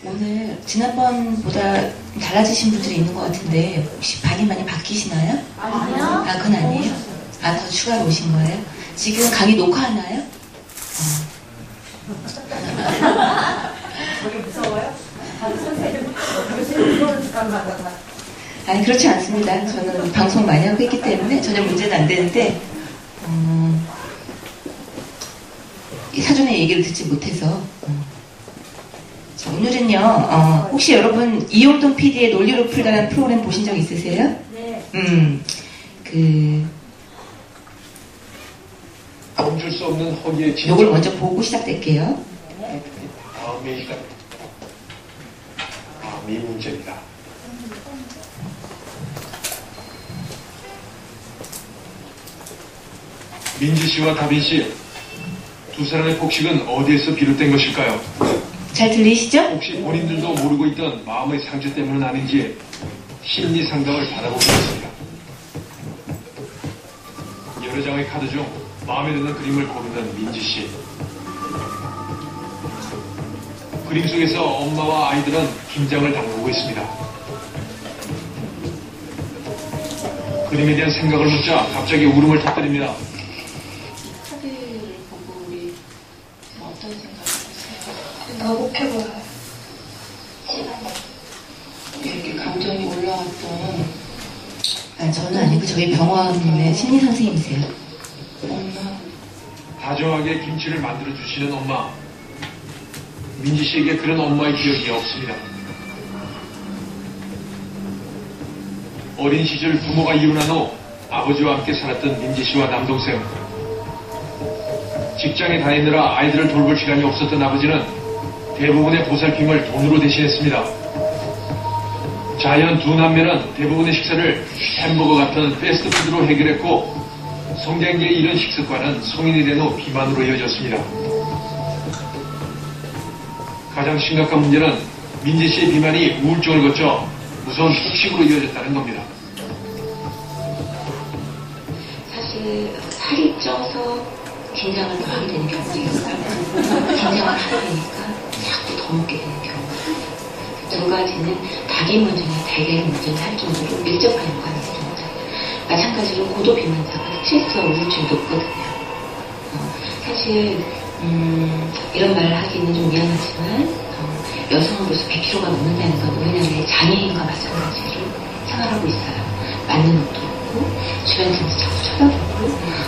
오늘 지난번보다 달라지신 분들이 있는 것 같은데 혹시 반이 많이 바뀌시나요? 아니요. 아, 그건 아니에요? 아, 더 추가로 오신 거예요? 지금 강의 녹화하나요? 저게 무서워요? 선생님, 아니, 그렇지 않습니다. 저는 방송 많이 하고 있기 때문에 전혀 문제는 안 되는데 이 사전에 얘기를 듣지 못해서 자, 오늘은요, 혹시 여러분 이용동 PD의 논리로 풀다라는 프로그램 보신 적 있으세요? 네. 멈출 수 없는 허기의 진짜. 요걸 먼저 보고 시작될게요. 다음이 문제입니다. 민지 씨와 다빈 씨, 두 사람의 폭식은 어디에서 비롯된 것일까요? 잘 들리시죠? 혹시 본인들도 모르고 있던 마음의 상처 때문은 아닌지 심리 상담을 받아보겠습니다. 여러 장의 카드 중 마음에 드는 그림을 고르는 민지 씨. 그림 속에서 엄마와 아이들은 긴장을 담그고 있습니다. 그림에 대한 생각을 묻자 갑자기 울음을 터뜨립니다. 카드를 보고 우리 어떤 생각을 거북해 보여요. 이렇게 감정이 올라왔던 저는 아니고 저희 병원의 심리 선생님이세요. 엄마. 다정하게 김치를 만들어 주시는 엄마. 민지 씨에게 그런 엄마의 기억이 없습니다. 어린 시절 부모가 이혼한 후 아버지와 함께 살았던 민지 씨와 남동생. 직장에 다니느라 아이들을 돌볼 시간이 없었던 아버지는 대부분의 보살핌을 돈으로 대신했습니다. 자연 두 남매는 대부분의 식사를 햄버거 같은 패스트푸드로 해결했고 성장기의 이런 식습관은 성인이 된 후 비만으로 이어졌습니다. 가장 심각한 문제는 민지 씨의 비만이 우울증을 거쳐 무서운 폭식으로 이어졌다는 겁니다. 사실 살이 쪄서 긴장을 더 하게 되는 경우도 있어요. 긴장을 하게 되니까 자꾸 더 먹게 되는 경우. 두 가지는 닭이 먼저냐 달걀이 먼저냐 할 정도로 밀접한 연관이 있습니다. 마찬가지로 고도 비만자가 스트레스와 우울증이 높거든요. 사실 이런 말을 하기는 좀 미안하지만 여성으로서 100kg가 넘는다는 건 우리나라의 장애인과 마찬가지로 생활하고 있어요. 맞는 옷도 없고 주변 사람들 자꾸 쳐다보고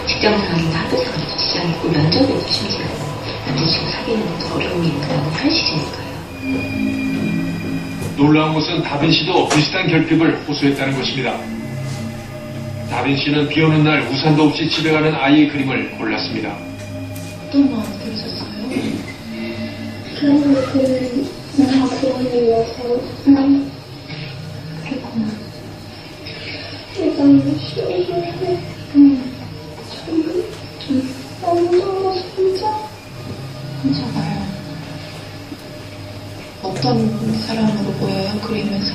직장생활이나 학교생활에도 지장이 있고 면접에도 심지어 남자친구 사귀는 데도 어려움이 있는 건 현실이니까요. 놀라운 것은 다빈 씨도 비슷한 결핍을 호소했다는 것입니다. 다빈 씨는 비 오는 날 우산도 없이 집에 가는 아이의 그림을 골랐습니다. 어떤 마음 들으셨어요? 그런 것들은 나 부모님이어서 그랬구나. 내가 싫어서 너무 무서워 진짜 봐요. 어떤 사람으로 보여요? 그림에서?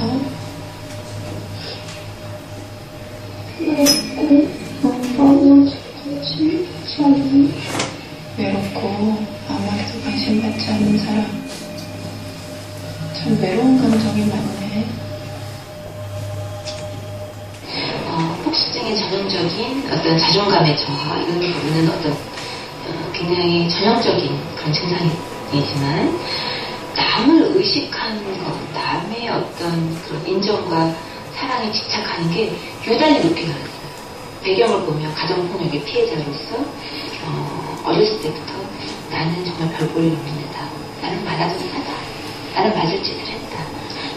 외롭고 아무에게도 관심받지 않는 사람. 참 외로운 감정이 많네. 폭식증의 전형적인 어떤 자존감의 저하 이런 부분은 어떤 굉장히 전형적인 그런 증상이지만 남을 의식하는 것, 남의 어떤 그런 인정과 사랑에 집착하는 게 유달리 높게 나왔어요. 배경을 보면 가정폭력의 피해자로서 어렸을 때부터 나는 정말 별 볼일 없는 애다. 나는 받아들이 하다. 나는 맞을 짓을 했다.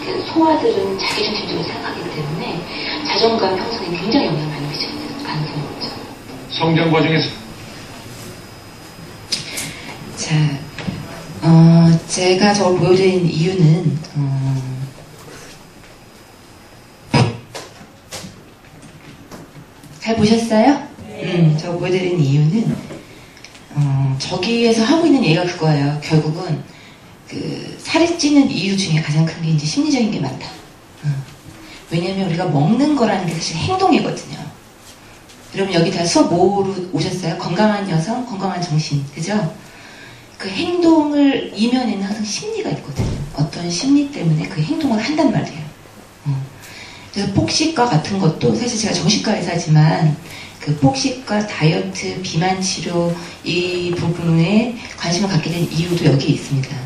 그래서 소아들은 자기중심적으로 생각하기 때문에 자존감 형성에 굉장히 영향을 많이 미치는 가능성이 있죠. 성장 과정에서 자, 제가 저걸 보여드린 이유는 잘 보셨어요? 저 보여드린 이유는 저기에서 하고 있는 얘기가 그거예요. 결국은 그 살이 찌는 이유 중에 가장 큰 게 이제 심리적인 게 많다. 왜냐면 우리가 먹는 거라는 게 사실 행동이거든요. 여러분 여기 다 수업 뭐로 오셨어요? 건강한 여성, 건강한 정신, 그죠? 그 행동을 이면에는 항상 심리가 있거든요. 어떤 심리 때문에 그 행동을 한단 말이에요. 그래서 폭식과 같은 것도 사실 제가 정신과 의사지만 그 폭식과 다이어트, 비만 치료 이 부분에 관심을 갖게 된 이유도 여기에 있습니다.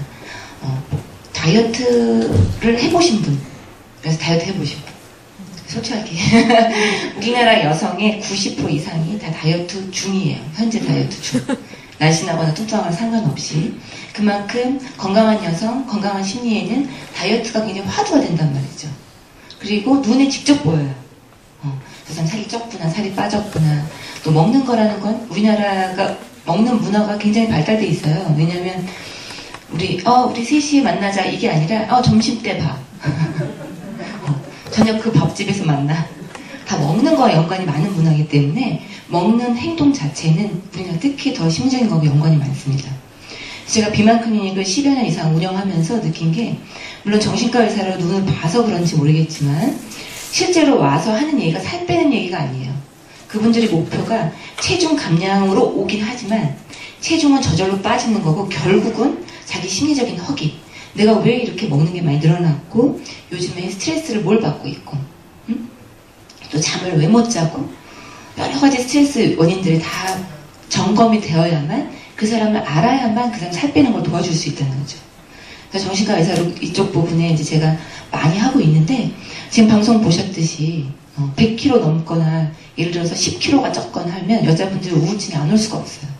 다이어트를 해보신 분, 그래서 다이어트 해보신 분, 솔직하게 우리나라 여성의 90% 이상이 다 다이어트 중이에요. 현재 다이어트 중. 날씬하거나 뚱뚱하거나 상관없이. 그만큼 건강한 여성, 건강한 심리에는 다이어트가 굉장히 화두가 된단 말이죠. 그리고 눈에 직접 보여요. 저 사람 살이 쪘구나, 살이 빠졌구나. 또 먹는 거라는 건 우리나라가 먹는 문화가 굉장히 발달돼 있어요. 왜냐면 우리 3시에 만나자 이게 아니라 점심 때 봐. 저녁 그 밥집에서 만나. 다 먹는 거와 연관이 많은 문화이기 때문에 먹는 행동 자체는 우리나라 특히 더 심리적인 거와 연관이 많습니다. 제가 비만 클리닉을 10여 년 이상 운영하면서 느낀 게 물론 정신과 의사로 눈을 봐서 그런지 모르겠지만 실제로 와서 하는 얘기가 살 빼는 얘기가 아니에요. 그분들의 목표가 체중 감량으로 오긴 하지만 체중은 저절로 빠지는 거고 결국은 자기 심리적인 허기, 내가 왜 이렇게 먹는 게 많이 늘어났고 요즘에 스트레스를 뭘 받고 있고 또 잠을 왜 못 자고 여러 가지 스트레스 원인들이 다 점검이 되어야만 그 사람을 알아야만 그 사람 살 빼는 걸 도와줄 수 있다는 거죠. 그래서 정신과 의사로 이쪽 부분에 이제 제가 많이 하고 있는데 지금 방송 보셨듯이 100kg 넘거나 예를 들어서 10kg가 쪘거나 하면 여자분들이 우울증이 안 올 수가 없어요.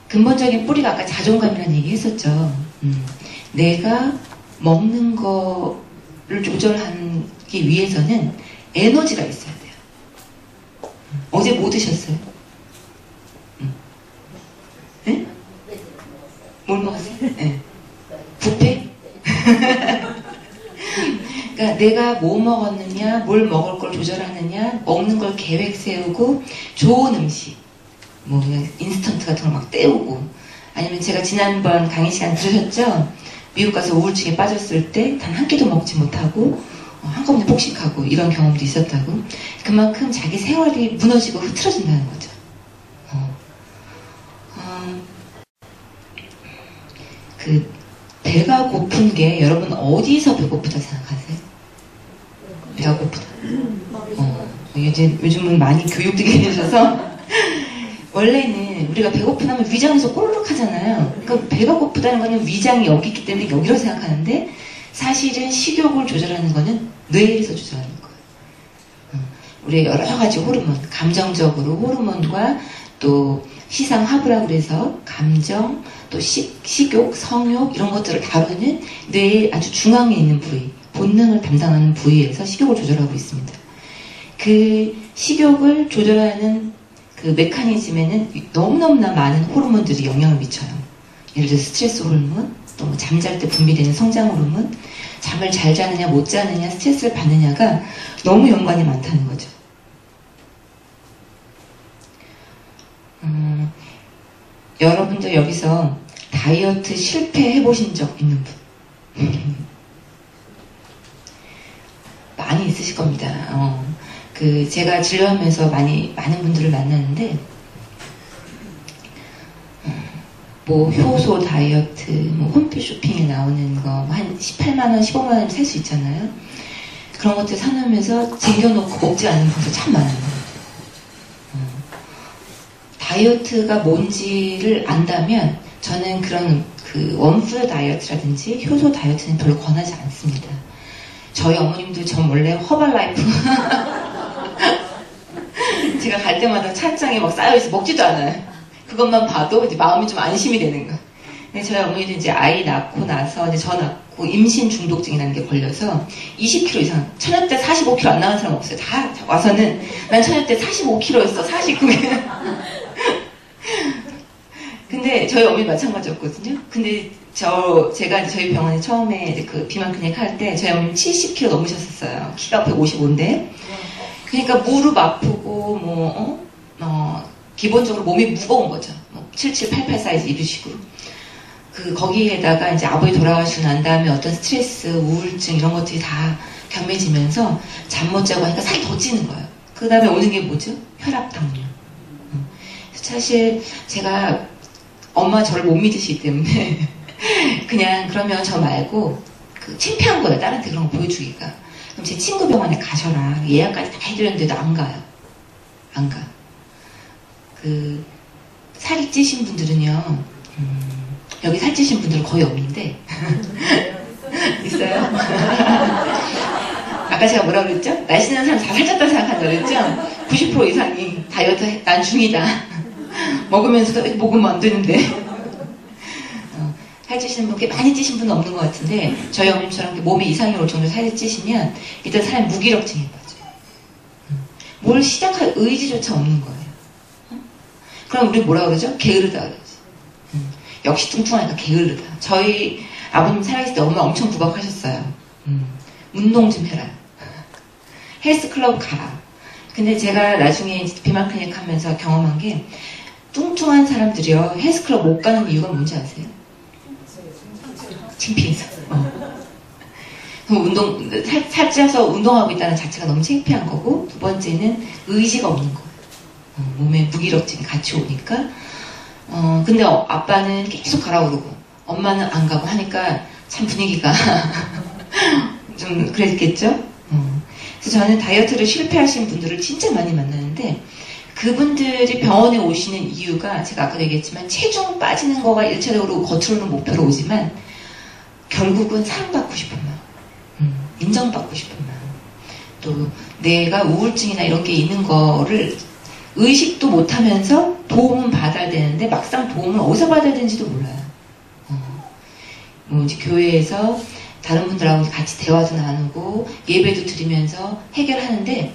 근본적인 뿌리가 아까 자존감이라는 얘기 했었죠. 내가 먹는 거를 조절하기 위해서는 에너지가 있어야 돼요. 어제 뭐 드셨어요? 네? 뭘 먹었어요? 네. 뷔페? 그러니까 내가 뭐 먹었느냐, 뭘 먹을 걸 조절하느냐, 먹는 걸 계획 세우고 좋은 음식, 뭐 그냥 인스턴트 같은 거 막 때우고 아니면 제가 지난번 강의 시간 들으셨죠? 미국 가서 우울증에 빠졌을 때 단 한 끼도 먹지 못하고 한꺼번에 폭식하고 이런 경험도 있었다고. 그만큼 자기 생활이 무너지고 흐트러진다는 거죠. 그 배가 고픈 게 여러분 어디서 배고프다 생각하세요? 배가 고프다. 요즘은 많이 교육되게 되셔서 원래는 우리가 배고프면 위장에서 꼬르륵 하잖아요. 그러니까 배가 고프다는 거는 위장이 여기 있기 때문에 여기로 생각하는데 사실은 식욕을 조절하는 거는 뇌에서 조절하는 거예요. 우리 여러 가지 호르몬, 감정적으로 호르몬과 또 시상하부라고 그래서 감정, 또 식욕, 성욕 이런 것들을 다루는 뇌의 아주 중앙에 있는 부위, 본능을 담당하는 부위에서 식욕을 조절하고 있습니다. 그 식욕을 조절하는 그 메커니즘에는 너무너무나 많은 호르몬들이 영향을 미쳐요. 예를 들어 스트레스 호르몬, 또 뭐 잠잘 때 분비되는 성장 호르몬, 잠을 잘 자느냐 못 자느냐 스트레스를 받느냐가 너무 연관이 많다는 거죠. 여러분들 여기서 다이어트 실패해 보신 적 있는 분? 많이 있으실 겁니다. 제가 진료하면서 많은 분들을 만나는데, 뭐, 효소 다이어트, 뭐, 홈쇼핑에 나오는 거, 한 18만원, 15만원 살 수 있잖아요. 그런 것들 사놓으면서 쟁여놓고 먹지 않는 분들 참 많아요. 다이어트가 뭔지를 안다면, 저는 그런 그 원푸드 다이어트라든지 효소 다이어트는 별로 권하지 않습니다. 저희 어머님도 전 원래 허벌라이프 제가 갈 때마다 찬장에 막 쌓여있어 먹지도 않아요. 그것만 봐도 이제 마음이 좀 안심이 되는 거. 근데 저희 어머니도 이제 아이 낳고 나서 이제 저 낳고 임신 중독증이라는 게 걸려서 20kg 이상, 처녀 때 45kg 안 나간 사람 없어요. 다 와서는 난 처녀 때 45kg였어, 49kg. 근데 저희 어머니 마찬가지였거든요. 근데 제가 저희 병원에 처음에 그 비만 클리닉 할 때 저희 어머니 70kg 넘으셨었어요. 키가 155인데. 그러니까 무릎 아프고 기본적으로 몸이 무거운 거죠. 77, 88 사이즈 이런 식으로. 거기에다가 이제 아버지 돌아가시고 난 다음에 어떤 스트레스, 우울증 이런 것들이 다 경매지면서 잠 못 자고 하니까 살이 더 찌는 거예요. 그 다음에 오는 게 뭐죠? 혈압, 당뇨. 사실 제가 엄마 저를 못 믿으시기 때문에 그냥 그러면 저 말고 그 창피한 거예요. 딸한테 그런 거 보여주기가. 그럼 제 친구 병원에 가셔라. 예약까지 다 해드렸는데도 안 가요. 안 가. 그 살이 찌신 분들은요. 여기 살찌신 분들은 거의 없는데 있어요? 아까 제가 뭐라 그랬죠? 날씬한 사람 다 살쪘다고 생각한다 그랬죠? 90% 이상이 다이어트 난 중이다. 먹으면서도 먹으면 안 되는데 살찌시는 분, 꽤 많이 찌신 분은 없는 것 같은데 저희 어머님처럼 몸에 이상이 올 정도로 살이 찌시면 일단 사람이 무기력증에 빠져요. 뭘 시작할 의지조차 없는 거예요. 그럼 우리 뭐라 그러죠? 게으르다 그러지. 역시 뚱뚱하니까 게으르다. 저희 아버님 살아계실 때 엄마 엄청 구박하셨어요. 운동 좀 해라. 헬스클럽 가라. 근데 제가 나중에 비만 클리닉 하면서 경험한 게 뚱뚱한 사람들이요 헬스클럽 못 가는 이유가 뭔지 아세요? 창피해서. 운동, 살쪄서 운동하고 있다는 자체가 너무 창피한 거고, 두 번째는 의지가 없는 거예요. 몸에 무기력증이 같이 오니까. 근데 아빠는 계속 가라고 그러고, 엄마는 안 가고 하니까 참 분위기가 좀 그랬겠죠? 그래서 저는 다이어트를 실패하신 분들을 진짜 많이 만나는데, 그분들이 병원에 오시는 이유가 제가 아까도 얘기했지만, 체중 빠지는 거가 일차적으로 겉으로는 목표로 오지만, 결국은 사랑받고 싶은 마음, 인정받고 싶은 마음, 또 내가 우울증이나 이런 게 있는 거를 의식도 못하면서 도움은 받아야 되는데 막상 도움을 어디서 받아야 되는지도 몰라요. 뭐 이제 교회에서 다른 분들하고 같이 대화도 나누고 예배도 드리면서 해결하는데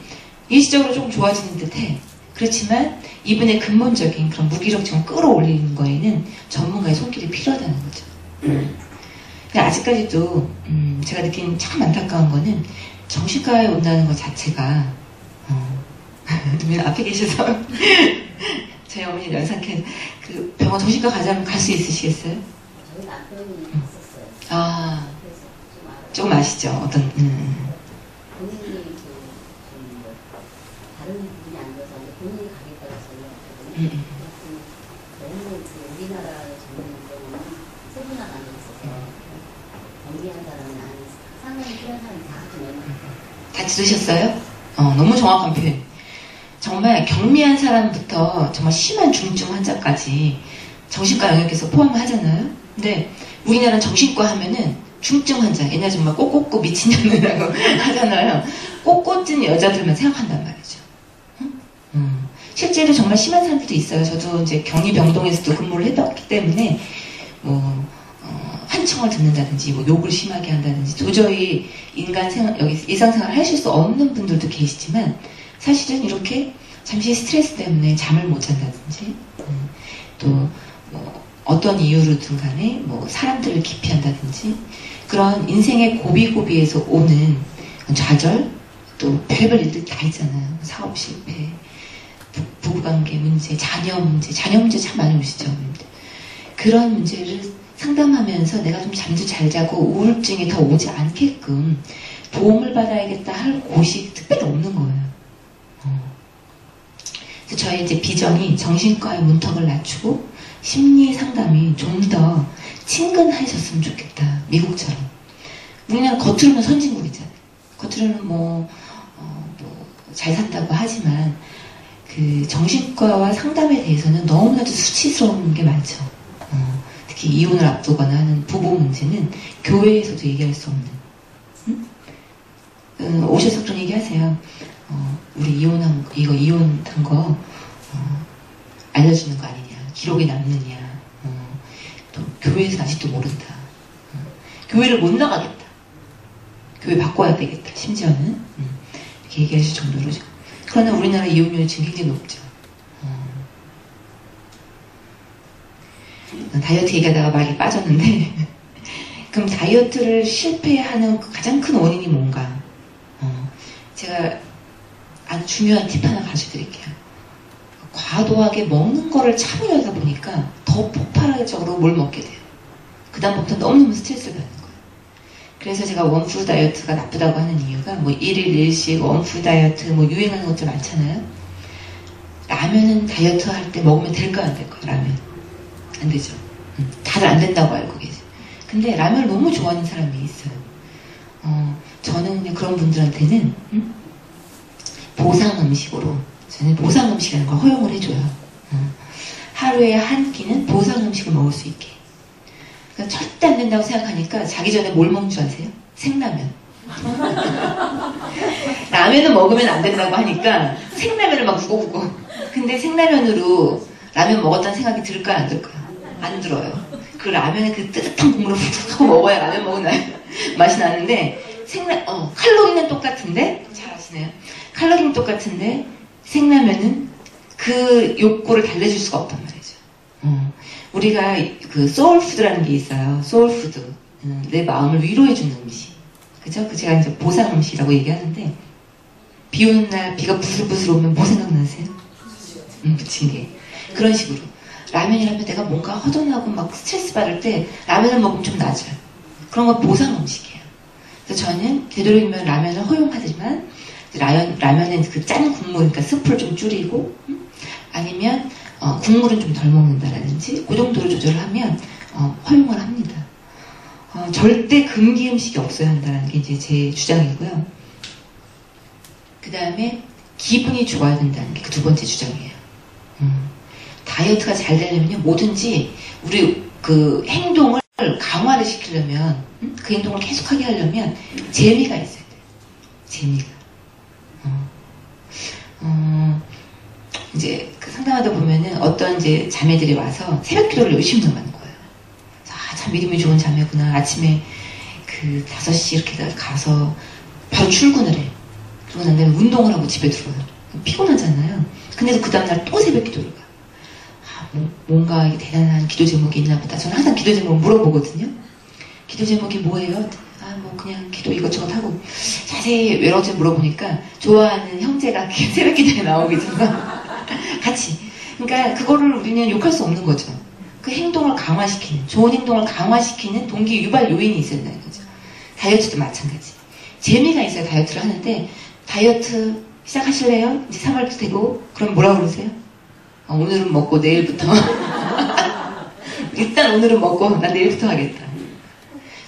일시적으로 조금 좋아지는 듯해. 그렇지만 이분의 근본적인 그런 무기력증을 끌어올리는 거에는 전문가의 손길이 필요하다는 거죠. 근데 아직까지도 제가 느낀 참 안타까운 거는 정신과에 온다는 것 자체가 앞에 계셔서 저희 어머니 연상해 그 병원 정신과 가자면 갈 수 있으시겠어요? 저희 남편이 있었어요. 아 조금 아시죠? 어떤 본인이 다른 분이 안 돼서 본인이 가겠다고 전화했거든요. 너무 우리나라 전문병원은 세분화가 안 있어서 경비한 사람은 안 상담이 필요한 사람이 다 하면 다 들으셨어요? 너무 정확한 표현. 정말 경미한 사람부터 정말 심한 중증 환자까지 정신과 영역에서 포함하잖아요. 근데 우리나라는 정신과 하면은 중증 환자, 옛날에 정말 꽃꽂고 미친년이라고 하잖아요. 꽃꽂은 여자들만 생각한단 말이죠. 실제로 정말 심한 사람들도 있어요. 저도 이제 경리병동에서도 근무를 해봤기 때문에 한청을 듣는다든지 뭐 욕을 심하게 한다든지 도저히 인간 생활, 여기 일상생활을 하실 수 없는 분들도 계시지만 사실은 이렇게 잠시 스트레스 때문에 잠을 못 잔다든지 또 뭐 어떤 이유로든 간에 뭐 사람들을 기피한다든지 그런 인생의 고비고비에서 오는 좌절 또 별별 일들 다 있잖아요. 사업 실패, 부부관계 문제, 자녀 문제 참 많이 오시죠. 그런 문제를 상담하면서 내가 좀 잠도 잘 자고 우울증이 더 오지 않게끔 도움을 받아야겠다 할 곳이 특별히 없는 거예요. 그래서 저의 이제 비전이 정신과의 문턱을 낮추고 심리 상담이 좀 더 친근해졌으면 좋겠다. 미국처럼. 우리나라 겉으로는 선진국이잖아요. 겉으로는 잘 산다고 하지만 그 정신과와 상담에 대해서는 너무나도 수치스러운 게 많죠. 특히 이혼을 앞두거나 하는 부부 문제는 교회에서도 얘기할 수 없는. 오셔서 그런 얘기 하세요. 우리 이혼한 거 알려주는 거 아니냐. 기록이 남느냐. 또 교회에서 아직도 모른다. 교회를 못 나가겠다. 교회 바꿔야 되겠다. 심지어는 이렇게 얘기하실 정도로죠. 그러나 우리나라 이혼율이 지금 굉장히 높죠. 다이어트 얘기하다가 말이 빠졌는데 그럼 다이어트를 실패하는 가장 큰 원인이 뭔가? 제가 아주 중요한 팁 하나 가르쳐드릴게요. 과도하게 먹는 거를 참으려다 보니까 더 폭발적으로 뭘 먹게 돼요. 그 다음부터 너무너무 스트레스를 받는 거예요. 그래서 제가 원푸드 다이어트가 나쁘다고 하는 이유가 뭐 1일 1식 원푸드 다이어트 뭐 유행하는 것들 많잖아요. 라면은 다이어트 할 때 먹으면 될까요? 안 될까요? 라면 안 되죠. 다들 안 된다고 알고 계세요. 근데 라면을 너무 좋아하는 사람이 있어요. 저는 그냥 그런 분들한테는 보상 음식으로, 저는 보상 음식이라는 걸 허용을 해줘요. 하루에 한 끼는 보상 음식을 먹을 수 있게. 그러니까 절대 안 된다고 생각하니까 자기 전에 뭘 먹는 줄 아세요? 생라면. 라면은 먹으면 안 된다고 하니까 생라면을 막 구고구고. 근데 생라면으로 라면 먹었다는 생각이 들까요? 안 들까요? 안 들어요. 그 라면에 그 뜨뜻한 국물을 푹 하고 먹어야 라면 먹은 맛이 나는데, 칼로리는 똑같은데, 잘 아시네요. 칼로리는 똑같은데, 생라면은 그 욕구를 달래줄 수가 없단 말이죠. 우리가 그 소울푸드라는 게 있어요. 소울푸드. 내 마음을 위로해주는 음식. 그죠? 제가 이제 보상 음식이라고 얘기하는데, 비 오는 날 비가 부슬부슬 오면 뭐 생각나세요? 부침개. 그런 식으로. 라면이라면 내가 뭔가 허전하고 막 스트레스 받을 때 라면을 먹으면 좀 나아져요. 그런 건 보상 음식이에요. 그래서 저는 되도록이면 라면을 허용하지만, 라면은 그 짠 국물, 그러니까 스프를 좀 줄이고, 아니면 국물은 좀 덜 먹는다라든지 그 정도로 조절을 하면 허용을 합니다. 절대 금기 음식이 없어야 한다는 게 이제 제 주장이고요. 그 다음에 기분이 좋아야 된다는 게 그 두 번째 주장이에요. 다이어트가 잘 되려면요, 뭐든지 우리 그 행동을 강화를 시키려면, 그 행동을 계속하게 하려면 재미가 있어야 돼요. 재미가. 이제 그 상담하다 보면은 어떤 이제 자매들이 와서 새벽 기도를 열심히 나가는 거예요. 참 믿음이 좋은 자매구나. 아침에 그 5시 이렇게 가서 바로 출근을 해. 그러고 난 다음에 운동을 하고 집에 들어와요. 피곤하잖아요. 근데도 그 다음날 또 새벽 기도를 가. 뭔가 대단한 기도 제목이 있나 보다. 저는 항상 기도 제목을 물어보거든요. 기도 제목이 뭐예요? 뭐 그냥 기도 이것저것 하고 자세히 여러 가지 물어보니까 좋아하는 형제가 새벽 기도에 나오게 돼서 같이. 그러니까 그거를 우리는 욕할 수 없는 거죠. 그 행동을 강화시키는, 좋은 행동을 강화시키는 동기 유발 요인이 있어야 된다는 거죠. 다이어트도 마찬가지. 재미가 있어야 다이어트를 하는데, 다이어트 시작하실래요? 이제 3월도 되고, 그럼 뭐라고 그러세요? 오늘은 먹고 내일부터. 일단 오늘은 먹고 난 내일부터 하겠다.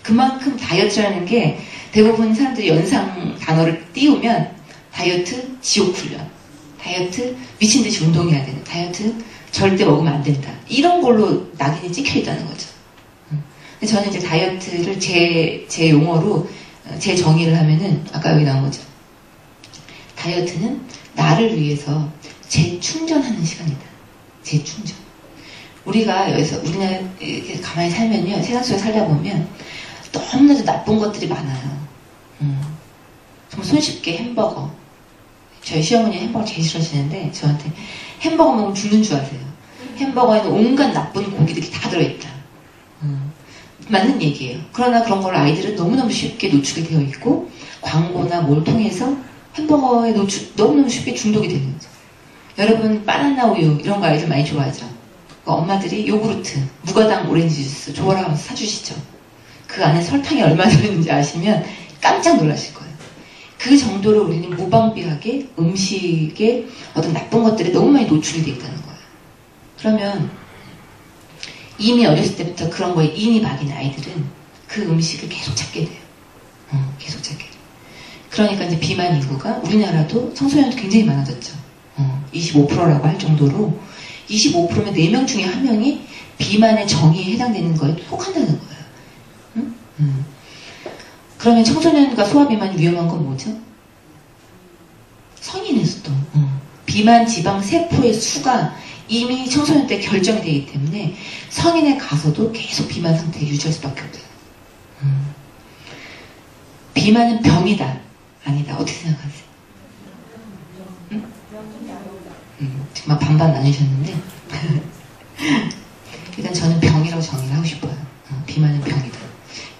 그만큼 다이어트라는 게 대부분 사람들이 연상 단어를 띄우면 다이어트 지옥훈련, 다이어트 미친듯이 운동해야 되는, 다이어트 절대 먹으면 안 된다. 이런 걸로 낙인이 찍혀 있다는 거죠. 근데 저는 이제 다이어트를 제 용어로 제 정의를 하면은 아까 여기 나온 거죠. 다이어트는 나를 위해서 재충전하는 시간이다. 재충전. 우리가 여기서 우리나라 이렇게 가만히 살면요, 세상 속에 살다 보면 너무나도 나쁜 것들이 많아요. 정말 손쉽게 햄버거. 저희 시어머니 햄버거 제일 싫어하시는데 저한테 햄버거 먹으면 죽는 줄 아세요. 햄버거에는 온갖 나쁜 고기들이 다 들어있다. 맞는 얘기예요. 그러나 그런 걸 아이들은 너무너무 쉽게 노출이 되어 있고 광고나 뭘 통해서 햄버거에 너무너무 쉽게 중독이 되는 거죠. 여러분 바나나 우유 이런 거 아이들 많이 좋아하죠. 그러니까 엄마들이 요구르트, 무가당 오렌지 주스 좋아라 하면서 사주시죠. 그 안에 설탕이 얼마나 들어있는지 아시면 깜짝 놀라실 거예요. 그 정도로 우리는 무방비하게 음식에 어떤 나쁜 것들이 너무 많이 노출이 되어 있다는 거예요. 그러면 이미 어렸을 때부터 그런 거에 인이 박인 아이들은 그 음식을 계속 찾게 돼요. 계속 찾게 돼요. 그러니까 이제 비만 인구가 우리나라도 청소년도 굉장히 많아졌죠. 25%라고 할 정도로 25%면 4명 중에 1명이 비만의 정의에 해당되는 거에 속한다는 거예요. 그러면 청소년과 소아비만이 위험한 건 뭐죠? 성인에서도 비만 지방 세포의 수가 이미 청소년 때 결정이 되기 때문에 성인에 가서도 계속 비만 상태를 유지할 수밖에 없어요. 비만은 병이다. 아니다. 어떻게 생각하세요? 정말 반반 나누셨는데 일단 저는 병이라고 정의를 하고 싶어요. 비만은 병이다.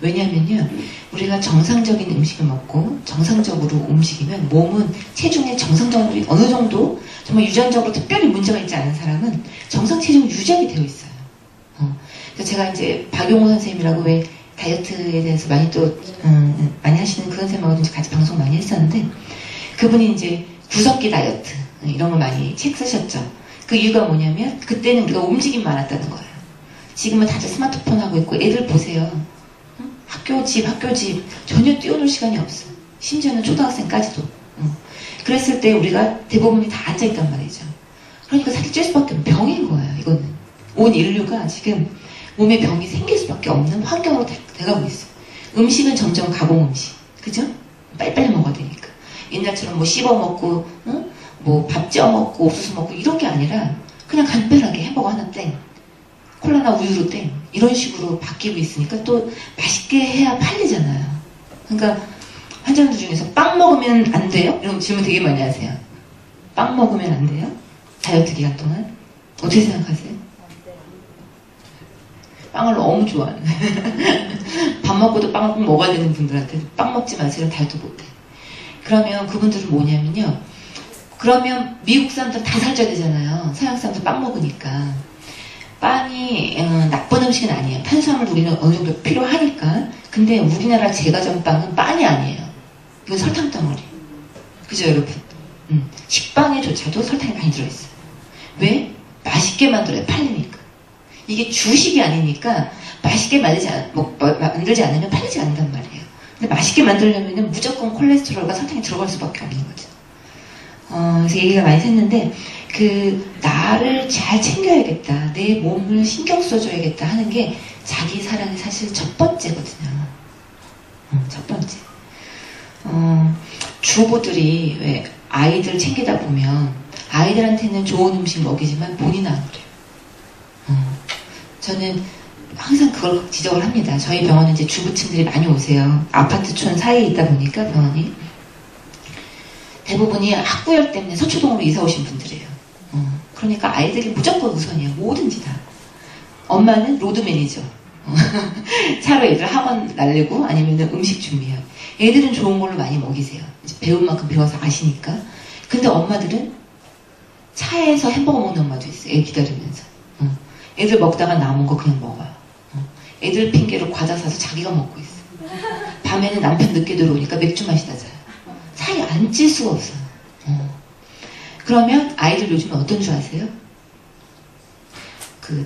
왜냐하면요, 우리가 정상적인 음식을 먹고 정상적으로 움직이면 몸은 체중의 정상적으로 어느 정도 정말 유전적으로 특별히 문제가 있지 않은 사람은 정상 체중 유지하게 되어 있어요. 그래서 제가 이제 박용호 선생님이라고 왜 다이어트에 대해서 많이 많이 하시는 그 선생님하고 같이 방송 많이 했었는데, 그분이 이제 구석기 다이어트 이런 걸 많이 책 쓰셨죠. 그 이유가 뭐냐면 그때는 우리가 움직임이 많았다는 거예요. 지금은 다들 스마트폰 하고 있고 애들 보세요. 학교 집 전혀 뛰어놀 시간이 없어. 심지어는 초등학생까지도. 그랬을 때 우리가 대부분이 다 앉아있단 말이죠. 그러니까 살이 찔 수밖에 없는 병인 거예요. 이거는 온 인류가 지금 몸에 병이 생길 수밖에 없는 환경으로 돼가고 있어요. 음식은 점점 가공 음식, 그죠? 빨리빨리 먹어야 되니까. 옛날처럼 뭐 씹어 먹고, 뭐 밥 쪄 먹고 옥수수 먹고 이런 게 아니라 그냥 간편하게 햄버거 하나 땡, 콜라나 우유로 땡 이런 식으로 바뀌고 있으니까 또 맛있게 해야 팔리잖아요. 그러니까 환자분들 중에서 빵 먹으면 안 돼요? 이런 질문 되게 많이 하세요. 빵 먹으면 안 돼요? 다이어트 기간 동안? 어떻게 생각하세요? 빵을 너무 좋아하는 밥 먹고도 빵을 꼭 먹어야 되는 분들한테 빵 먹지 마세요. 다이어트 못해. 그러면 그분들은 뭐냐면요. 그러면 미국 사람들 다 살쪄야 되잖아요. 서양 사람들 빵 먹으니까. 빵이 나쁜 음식은 아니에요. 탄수화물 우리는 어느 정도 필요하니까. 근데 우리나라 제과점 빵은 빵이 아니에요. 이건 설탕 덩어리. 그죠 여러분? 식빵에조차도 설탕이 많이 들어있어요. 왜? 맛있게 만들어야 팔리니까. 이게 주식이 아니니까 맛있게 만들지 않으면 팔리지 않는단 말이에요. 근데 맛있게 만들려면 무조건 콜레스테롤과 설탕이 들어갈 수밖에 없는 거죠. 그래서 얘기가 많이 샜는데 나를 잘 챙겨야겠다. 내 몸을 신경 써줘야겠다 하는 게 자기 사랑의 사실 첫 번째거든요. 첫 번째. 주부들이 왜 아이들 챙기다 보면 아이들한테는 좋은 음식 먹이지만 본인은 안 그래요. 저는 항상 그걸 지적을 합니다. 저희 병원은 이제 주부층들이 많이 오세요. 아파트촌 사이에 있다 보니까 병원이 대부분이 학구열 때문에 서초동으로 이사 오신 분들이에요. 그러니까 아이들이 무조건 우선이에요. 뭐든지 다. 엄마는 로드 매니저. 차로 애들 학원 날리고 아니면 음식 준비해요. 애들은 좋은 걸로 많이 먹이세요. 이제 배운 만큼 배워서 아시니까. 근데 엄마들은 차에서 햄버거 먹는 엄마도 있어요. 애 기다리면서. 애들 먹다가 남은 거 그냥 먹어요. 애들 핑계로 과자 사서 자기가 먹고 있어요. 밤에는 남편 늦게 들어오니까 맥주 마시다 자요. 살이 안 찔 수가 없어요. 그러면 아이들 요즘에 어떤 줄 아세요?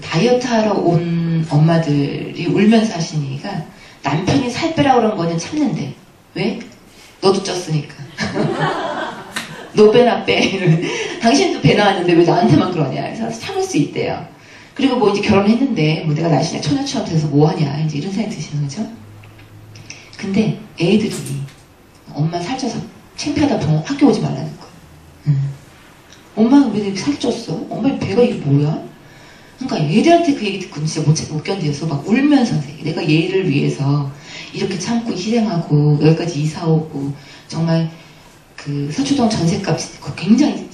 다이어트 하러 온 엄마들이 울면서 하시는 얘기가 남편이 살 빼라고 그런 거는 참는데 왜? 너도 쪘으니까. 너 빼나 빼. 당신도 배 나왔는데 왜 나한테만 그러냐. 그래서 참을 수 있대요. 그리고 뭐 이제 결혼했는데 뭐 내가 날씬해 처녀처럼 돼서 뭐 하냐. 이제 이런 생각이 드시는 거죠. 근데 애들이 엄마 살쪄서 창피하다 병원 학교 오지 말라는 거야. 엄마는 왜 이렇게 살쪘어? 엄마 배가 이게 뭐야? 그러니까 얘들한테 그 얘기 듣고 진짜 못 견뎌서 막 울면서 내가 얘를 위해서 이렇게 참고 희생하고 여기까지 이사 오고 정말 서초동 전셋값 굉장히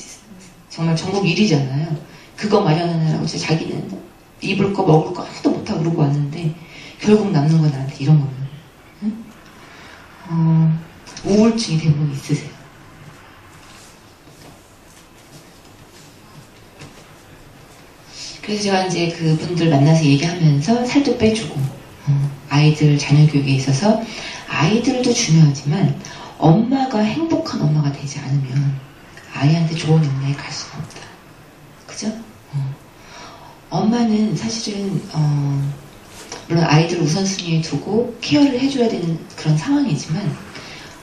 정말 전국 1위잖아요. 그거 마련하느라고 진짜 자기는 입을 거 먹을 거 하나도 못하고 그러고 왔는데 결국 남는 건 나한테 이런 거예요. 우울증이 대부분 있으세요. 그래서 제가 이제 그분들 만나서 얘기하면서 살도 빼주고 아이들 자녀 교육에 있어서 아이들도 중요하지만 엄마가 행복한 엄마가 되지 않으면 아이한테 좋은 영향이 갈 수가 없다. 그죠? 엄마는 사실은 물론 아이들을 우선순위에 두고 케어를 해줘야 되는 그런 상황이지만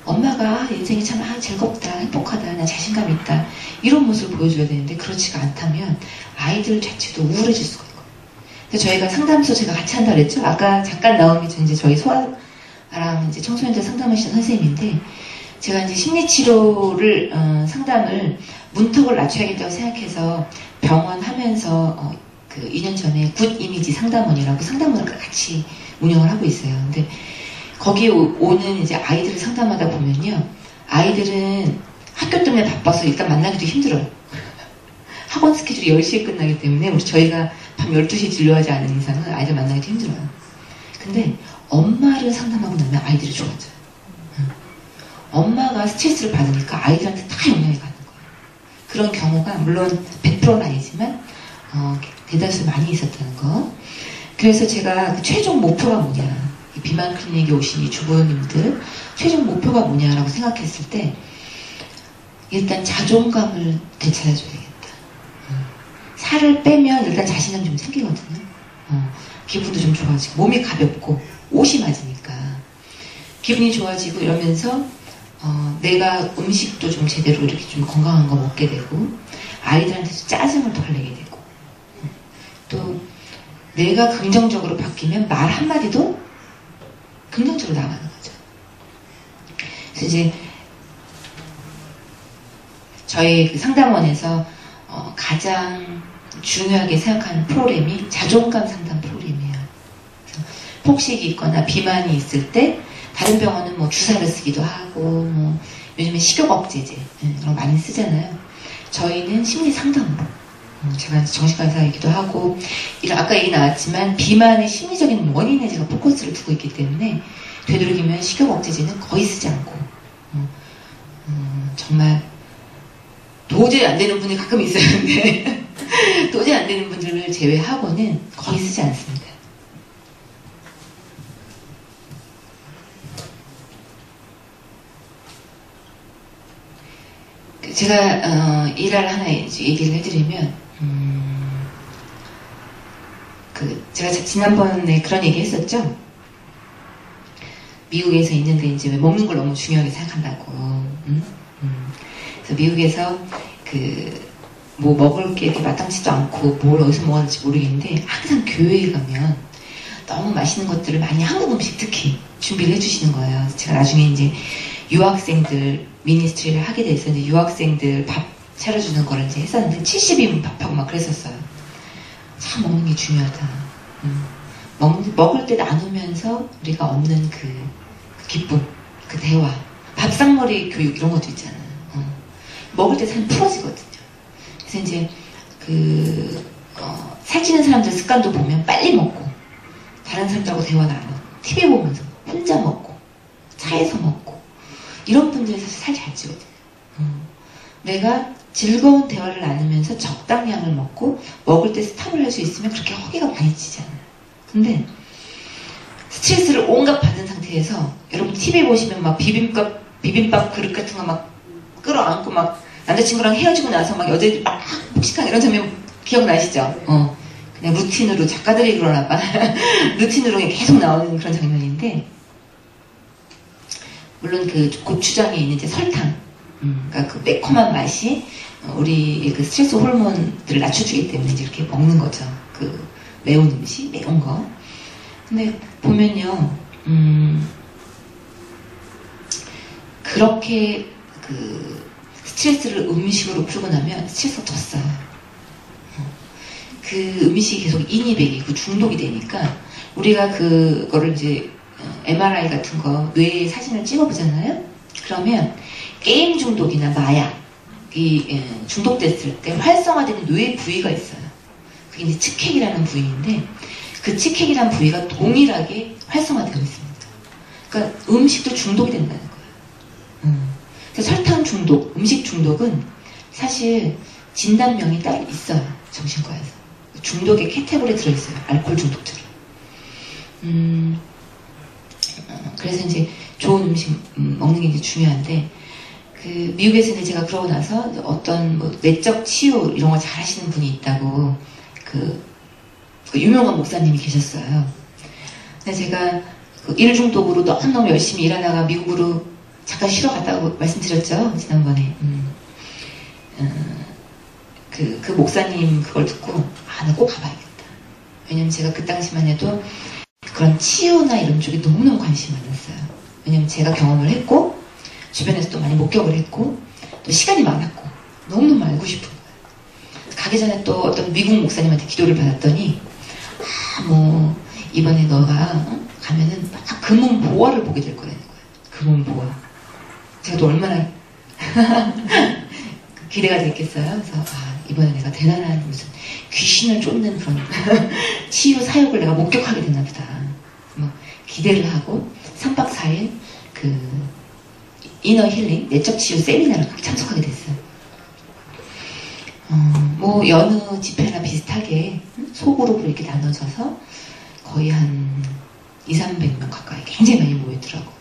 엄마가 인생이 참 즐겁다, 행복하다, 나 자신감 있다 이런 모습을 보여줘야 되는데 그렇지가 않다면 아이들 자체도 우울해질 수가 있고. 그래서 저희가 상담소 제가 같이 한다 그랬죠. 아까 잠깐 나온 게 이제 저희 소아랑 이제 청소년들 상담하시는 선생님인데 제가 이제 심리치료를 상담을 문턱을 낮춰야겠다고 생각해서 병원 하면서 2년 전에 굿 이미지 상담원이라고 상담원을 같이 운영을 하고 있어요. 근데 거기에 오는 이제 아이들을 상담하다 보면요. 아이들은 학교 때문에 바빠서 일단 만나기도 힘들어요. 학원 스케줄이 10시에 끝나기 때문에 저희가 밤 12시에 진료하지 않은 이상은 아이들 만나기도 힘들어요. 근데 엄마를 상담하고 나면 아이들이 좋아져요. 엄마가 스트레스를 받으니까 아이들한테 다 영향이 가는 거예요. 그런 경우가 물론 100%는 아니지만 대다수 많이 있었다는 거. 그래서 제가 최종 목표가 뭐냐. 비만 클리닉에 오신 이 주부님들 최종 목표가 뭐냐라고 생각했을 때 일단 자존감을 되찾아줘야 되겠다. 살을 빼면 일단 자신감 좀 생기거든요. 기분도 좀 좋아지고 몸이 가볍고 옷이 맞으니까 기분이 좋아지고 이러면서 내가 음식도 좀 제대로 이렇게 좀 건강한 거 먹게 되고 아이들한테도 짜증을 덜 내게 되고 또 내가 긍정적으로 바뀌면 말 한마디도 긍정적으로 나가는 거죠. 그래서 이제 저희 그 상담원에서 가장 중요하게 생각하는 프로그램이 자존감 상담 프로그램이에요. 그래서 폭식이 있거나 비만이 있을 때 다른 병원은 뭐 주사를 쓰기도 하고 뭐 요즘에 식욕 억제제 이런 거 많이 쓰잖아요. 저희는 심리 상담으로 제가 정신과 의사이기도 하고 아까 얘기 나왔지만 비만의 심리적인 원인에 제가 포커스를 두고 있기 때문에 되도록이면 식욕 억제제는 거의 쓰지 않고 정말 도저히 안 되는 분이 가끔 있어요. 근데 도저히 안 되는 분들을 제외하고는 거의 쓰지 않습니다. 제가 일화를 하나 얘기를 해드리면 제가 지난번에 그런 얘기 했었죠. 미국에서 있는데 이제 왜 먹는 걸 너무 중요하게 생각한다고. 그래서 미국에서 뭐 먹을 게 이렇게 마땅치도 않고 뭘 어디서 먹어야 할지 모르겠는데 항상 교회에 가면 너무 맛있는 것들을 많이 한국 음식 특히 준비를 해주시는 거예요. 제가 나중에 이제 유학생들 미니스트리를 하게 돼서 이제 유학생들 밥 차려주는 거를 이제 했었는데 70인 밥하고 막 그랬었어요. 참 먹는 게 중요하다. 먹을 때 나누면서 우리가 얻는 그 기쁨, 그 대화, 밥상머리 교육 이런 것도 있잖아요. 먹을 때 삶이 풀어지거든요. 그래서 이제 살찌는 사람들 습관도 보면 빨리 먹고 다른 사람들하고 대화 나눠 TV 보면서 혼자 먹고 차에서 먹고 이런 분들이 사실 살 잘 찌거든요. 내가 즐거운 대화를 나누면서 적당량을 먹고 먹을 때 스탑을 할 수 있으면 그렇게 허기가 많이 찌잖아요. 근데 스트레스를 온갖 받은 상태에서 여러분 TV 보시면 막 비빔밥 그릇 같은 거 막 끌어안고 막 남자친구랑 헤어지고 나서 막 여자애들 막 폭식한 이런 장면 기억나시죠? 그냥 루틴으로 작가들이 그러나 봐. 루틴으로 그냥 계속 나오는 그런 장면인데 물론 그 고추장에 있는 이제 설탕 그러니까 그 매콤한 맛이 우리 그 스트레스 호르몬들을 낮춰주기 때문에 이제 이렇게 먹는 거죠. 그 매운 음식, 매운 거. 근데 보면요, 그렇게 그 스트레스를 음식으로 풀고 나면 스트레스가 더 쌓여요. 그 음식이 계속 인이백이고 중독이 되니까 우리가 그거를 이제 MRI 같은 거 뇌에 사진을 찍어보잖아요. 그러면 게임 중독이나 마약이 중독됐을 때 활성화되는 뇌의 부위가 있어요. 그게 이제 측핵이라는 부위인데 그 측핵이라는 부위가 동일하게 활성화되어 있습니다. 그러니까 음식도 중독이 된다는 거예요. 그래서 설탕 중독, 음식 중독은 사실 진단명이 따로 있어요. 정신과에서. 중독의 캐테고리에 들어있어요. 알코올 중독처럼. 그래서 이제 좋은 음식 먹는 게 이제 중요한데 그 미국에서는 제가 그러고 나서 어떤 뭐 내적 치유 이런 거 잘 하시는 분이 있다고 그 유명한 목사님이 계셨어요. 근데 제가 그 일 중독으로 너무너무 열심히 일하다가 미국으로 잠깐 쉬러 갔다고 말씀드렸죠 지난번에. 그 목사님 그걸 듣고 나 꼭 가봐야겠다. 왜냐면 제가 그 당시만 해도 그런 치유나 이런 쪽에 너무너무 관심이 많았어요. 왜냐면 제가 경험을 했고 주변에서 또 많이 목격을 했고 또 시간이 많았고 너무너무 알고 싶은 거예요. 가기 전에 또 어떤 미국 목사님한테 기도를 받았더니 뭐 이번에 너가 가면은 막 금은 보화를 보게 될 거라는 거예요. 금은 보화. 제가 또 얼마나 기대가 됐겠어요. 그래서 이번에 내가 대단한 무슨 귀신을 쫓는 그런 치유 사역을 내가 목격하게 됐나 보다. 뭐 기대를 하고 3박 4일 그 이너 힐링 내적 치유 세미나를 참석하게 됐어요. 뭐 여느 집회나 비슷하게 소그룹으로 이렇게 나눠져서 거의 한 200~300명 가까이 굉장히 많이 모이더라고.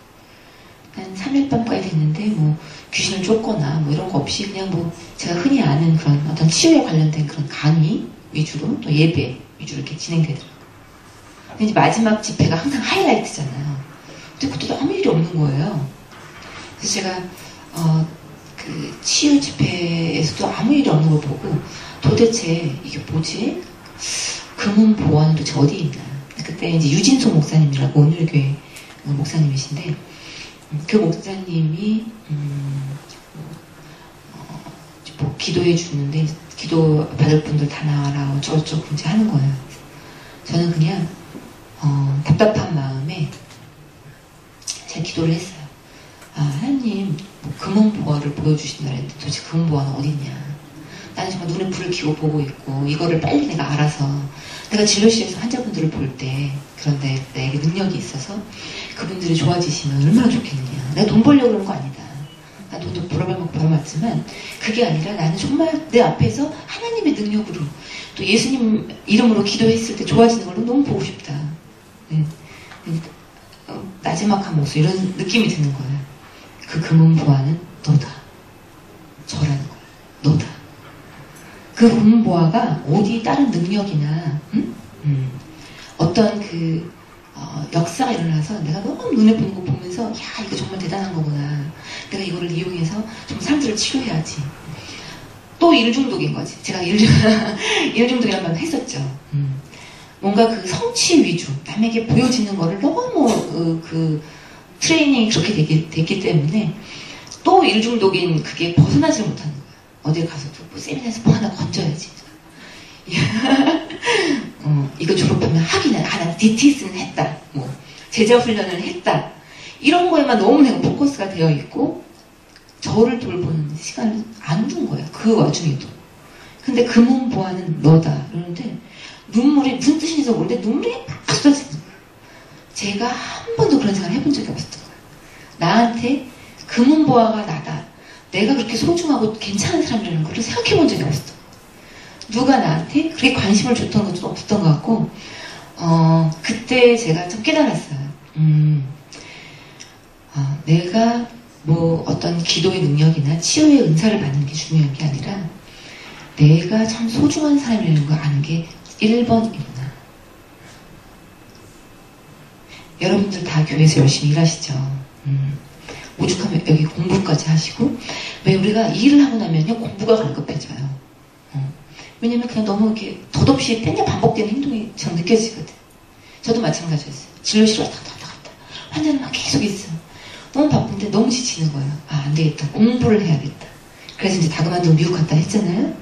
한 3일 밤까지 됐는데 뭐 귀신을 쫓거나 뭐 이런 거 없이 그냥 뭐 제가 흔히 아는 그런 어떤 치유에 관련된 그런 강의 위주로 또 예배 위주로 이렇게 진행되더라고요. 근데 이제 마지막 집회가 항상 하이라이트잖아요. 근데 그때도 아무 일이 없는 거예요. 그래서 제가 그 치유 집회에서도 아무 일이 없는 걸 보고 도대체 이게 뭐지? 금은 보화는 도대체 어디 있나? 그때 이제 유진소 목사님이라고 오늘교회 목사님이신데 그 목사님이 뭐 기도해 주는데 기도 받을 분들 다 나와라 어쩌고저쩌고 이제 하는 거예요. 저는 그냥 답답한 마음에 제가 기도를 했어요. 아, 하나님 뭐 금은보화를 보여주신다 했는데 도대체 금은보화는 어딨냐. 나는 정말 눈에 불을 켜고 보고 있고 이거를 빨리 내가 알아서 내가 진료실에서 환자분들을 볼 때 그런데 내게 능력이 있어서 그분들이 좋아지시면 얼마나 좋겠느냐. 내가 돈 벌려고 그런 거 아니다. 나 돈도 벌어먹고 벌어맞지만 그게 아니라 나는 정말 내 앞에서 하나님의 능력으로 또 예수님 이름으로 기도했을 때 좋아지는 걸 너무 보고 싶다. 네. 나지막한 모습 이런 느낌이 드는 거예요. 그 금은보화는 너다. 저라는 거야. 너다. 그 금은보화가 어디 다른 능력이나 어떤 그 역사가 일어나서 내가 너무 눈에 보는 거 보면서 야 이거 정말 대단한 거구나. 내가 이거를 이용해서 좀 사람들을 치료해야지. 또 일중독인 거지. 제가 일중독이란 말을 했었죠. 뭔가 그 성취 위주, 남에게 보여지는 거를 너무 그 트레이닝이 그렇게 됐기 때문에 또 일중독인 그게 벗어나지 못하는 거야. 어딜 가서도 뭐 세미나에서 뭐 하나 건져야지. 이거 졸업하면 학위는 하나 DTS는 했다. 뭐 제자 훈련을 했다. 이런 거에만 너무 내가 포커스가 되어 있고 저를 돌보는 시간을 안 둔 거야. 그 와중에도. 근데 금은보화는 너다. 그러는데 눈물이 무슨 뜻인지 모르는데 눈물이 막 쏟아지는 거야. 제가 한 번도 그런 생각을 해본 적이 없었던 거야. 나한테 금은보화가 나다. 내가 그렇게 소중하고 괜찮은 사람이라는 걸 생각해 본 적이 없었던 거야. 누가 나한테 그렇게 관심을 줬던 것도 없었던 것 같고 그때 제가 좀 깨달았어요. 내가 뭐 어떤 기도의 능력이나 치유의 은사를 받는 게 중요한 게 아니라 내가 참 소중한 사람이라는 걸 아는 게 1번이구나. 여러분들 다 교회에서 열심히 일하시죠. 오죽하면 여기 공부까지 하시고 왜 우리가 일을 하고 나면요 공부가 갈급해져요. 왜냐면 그냥 너무 이렇게 덧없이 땡겨 반복되는 행동이 전 느껴지거든. 저도 마찬가지였어요. 진료실 왔다 갔다 환자는 막 계속 있어. 너무 바쁜데 너무 지치는 거예요. 아, 안 되겠다. 공부를 해야겠다. 그래서 이제 다 그만두고 미국 갔다 했잖아요.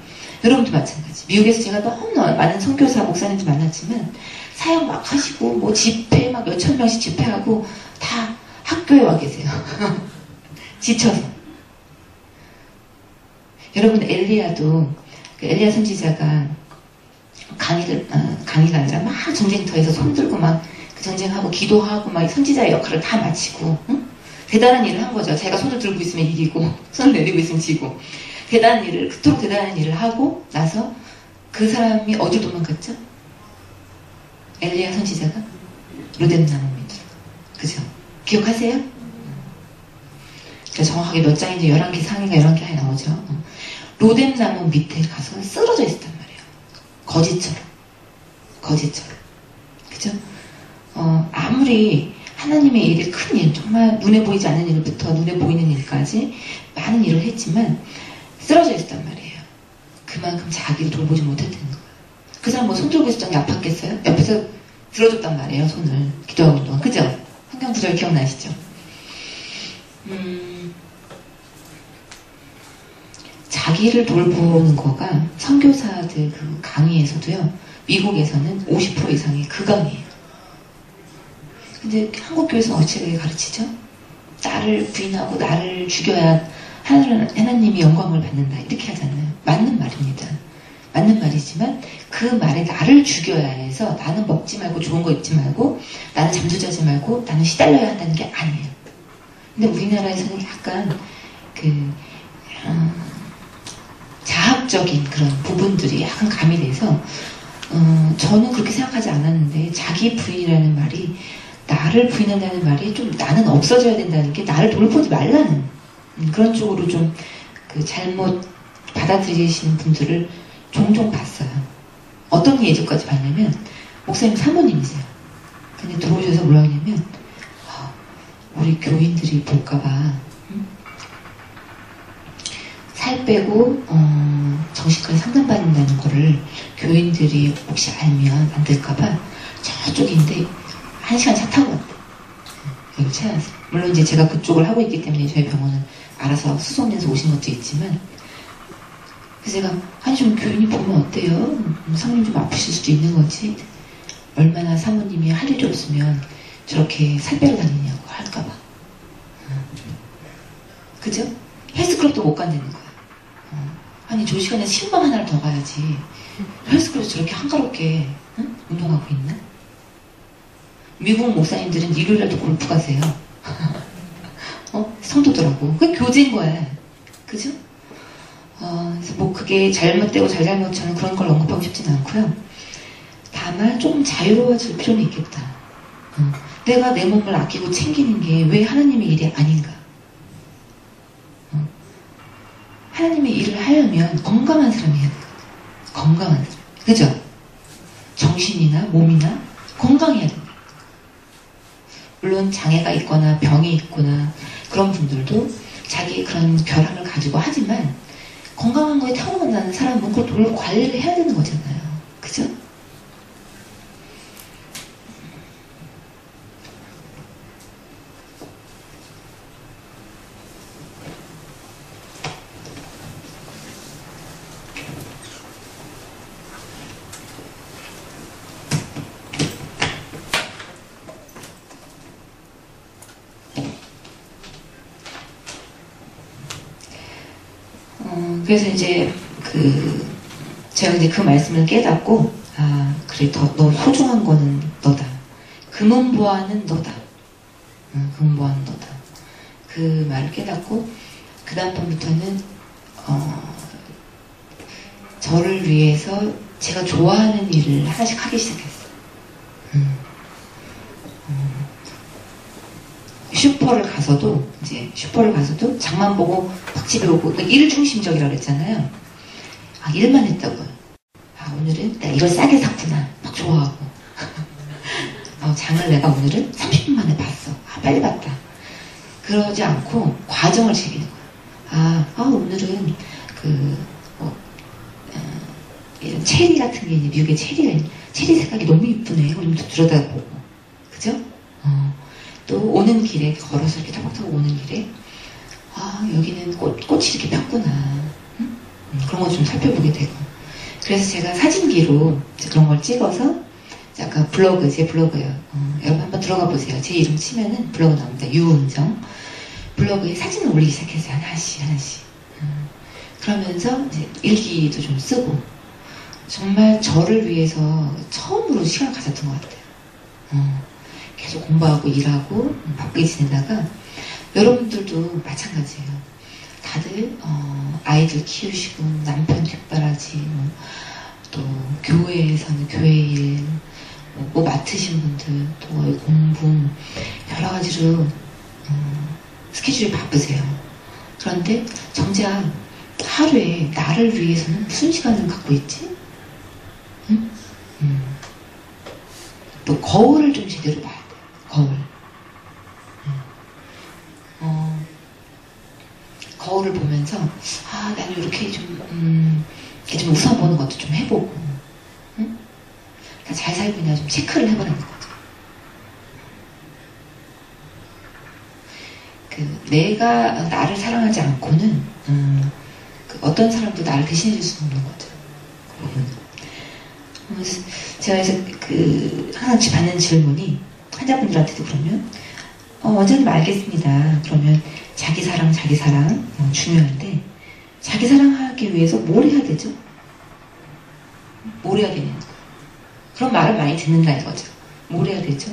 여러분도 마찬가지. 미국에서 제가 너무 많은 선교사 목사님도 만났지만 사역 막 하시고 뭐 집회 막 몇천 명씩 집회하고 다 학교에 와 계세요. 지쳐서. 여러분 엘리야도 그 엘리야 선지자가 강의가 아니라 막 전쟁터에서 손들고 막 그 전쟁하고 기도하고 막 선지자의 역할을 다 마치고 대단한 일을 한 거죠. 자기가 손을 들고 있으면 이기고 손을 내리고 있으면 지고 대단한 일을 그토록 대단한 일을 하고 나서 그 사람이 어딜 도망갔죠? 엘리야 선지자가 로뎀나무입니다. 그죠? 기억하세요? 정확하게 몇 장인지 11개 상인가 11개 나오죠. 로뎀나무 밑에 가서 쓰러져 있었단 말이에요. 거지처럼. 그죠? 아무리 하나님의 일이 큰 일, 정말 눈에 보이지 않는 일부터 눈에 보이는 일까지 많은 일을 했지만 쓰러져 있었단 말이에요. 그만큼 자기를 돌보지 못했다는 거예요. 그 사람 뭐 손 들고 있었던 게 아팠겠어요? 옆에서 들어줬단 말이에요, 손을. 기도하는 동안. 그죠? 환경 구절 기억나시죠? 자기를 돌보는 거가 선교사들 그 강의에서도요, 미국에서는 50% 이상이 그 강의예요. 근데 한국 교회에서는 어떻게 가르치죠? 나를 부인하고 나를 죽여야 하나님이 영광을 받는다. 이렇게 하잖아요. 맞는 말입니다. 맞는 말이지만 그 말에 나를 죽여야 해서 나는 먹지 말고 좋은 거 입지 말고 나는 잠도 자지 말고 나는 시달려야 한다는 게 아니에요. 근데 우리나라에서는 약간 그 자학적인 그런 부분들이 약간 가미돼서 저는 그렇게 생각하지 않았는데 자기 부인이라는 말이 나를 부인한다는 말이 좀 나는 없어져야 된다는 게 나를 돌보지 말라는 그런 쪽으로 좀 그 잘못 받아들이시는 분들을 종종 봤어요. 어떤 예전까지 봤냐면 목사님 사모님이세요. 근데 들어오셔서 뭐라 하냐면 우리 교인들이 볼까봐 살 빼고 정신과에 상담받는다는 거를 교인들이 혹시 알면 안 될까봐 저쪽인데 1시간 차 타고 왔대. 여기 찾아서. 물론 이제 제가 그쪽을 하고 있기 때문에 저희 병원은 알아서 수송돼서 오신 것도 있지만, 그래서 제가 아니 좀 교인이 보면 어때요? 사모님 좀 아프실 수도 있는 거지. 얼마나 사모님이 할 일이 없으면 저렇게 살 빼러 다니냐고 할까봐. 그죠? 헬스클럽도 못 간다는 거야. 아니 저 시간에 신방 하나를 더 가야지. 헬스클럽에서 저렇게 한가롭게 운동하고 있나? 미국 목사님들은 일요일날도 골프 가세요. 성도더라고. 그게 교제인 거야. 그죠? 그래서 뭐 그게 잘못되고 잘잘못 저는 그런 걸 언급하고 싶지는 않고요. 다만 좀 자유로워질 필요는 있겠다. 내가 내 몸을 아끼고 챙기는 게 왜 하나님의 일이 아닌가? 하나님의 일을 하려면 건강한 사람이 해야 돼요. 건강한 사람. 그죠? 정신이나 몸이나 건강해야 됩니다. 물론 장애가 있거나 병이 있거나 그런 분들도 자기 그런 결함을 가지고 하지만 건강한 거에 태어나는 사람은 그걸 관리를 해야 되는 거잖아요. 그죠? 그래서 이제 제가 이제 그 말씀을 깨닫고, 그래, 너 소중한 거는 너다. 금은보화는 너다. 금은보화는 너다. 그 말을 깨닫고, 그 다음부터는, 저를 위해서 제가 좋아하는 일을 하나씩 하기 시작했어요. 슈퍼를 가서도 장만 보고 막 집에 오고, 일중심적이라고 그랬잖아요. 일만 했다고요. 오늘은 내가 이걸 싸게 샀구나. 막 좋아하고. 장을 내가 오늘은 30분 만에 봤어. 빨리 봤다. 그러지 않고 과정을 즐기는 거야. 오늘은 이런 체리 같은 게 이제 미국의 체리 색깔이 너무 이쁘네. 좀 들여다보고. 그죠? 또 오는 길에 걸어서 이렇게 타박타박 오는 길에 여기는 꽃이 이렇게 폈구나. 그런 거 좀 살펴보게 되고. 그래서 제가 사진기로 그런 걸 찍어서 아까 제 블로그요. 여러분 한번 들어가 보세요. 제 이름 치면은 블로그 나옵니다. 유은정. 블로그에 사진을 올리기 시작했어요. 하나씩. 그러면서 이제 일기도 좀 쓰고 정말 저를 위해서 처음으로 시간을 가졌던 것 같아요. 계속 공부하고 일하고 바쁘게 지내다가 여러분들도 마찬가지예요. 다들 아이들 키우시고 남편 뒷바라지 또 교회에서는 교회 일 뭐 맡으신 분들 또 공부 여러 가지로 스케줄이 바쁘세요. 그런데 정작 하루에 나를 위해서는 무슨 시간을 갖고 있지? 또 거울을 좀 제대로 봐야 돼요. 거울. 거울을 보면서 나는 이렇게 좀 우선 보는 것도 좀 해보고 잘 살고 있나 좀 체크를 해보라는 거죠. 내가 나를 사랑하지 않고는 어떤 사람도 나를 대신해줄 수 없는 거죠. 제가 항상 받는 질문이 환자분들한테도 그러면 원장님 알겠습니다. 그러면 자기 사랑 중요한데 자기 사랑하기 위해서 뭘 해야 되죠? 뭘 해야 되냐? 그런 말을 많이 듣는다 이거죠. 뭘 해야 되죠?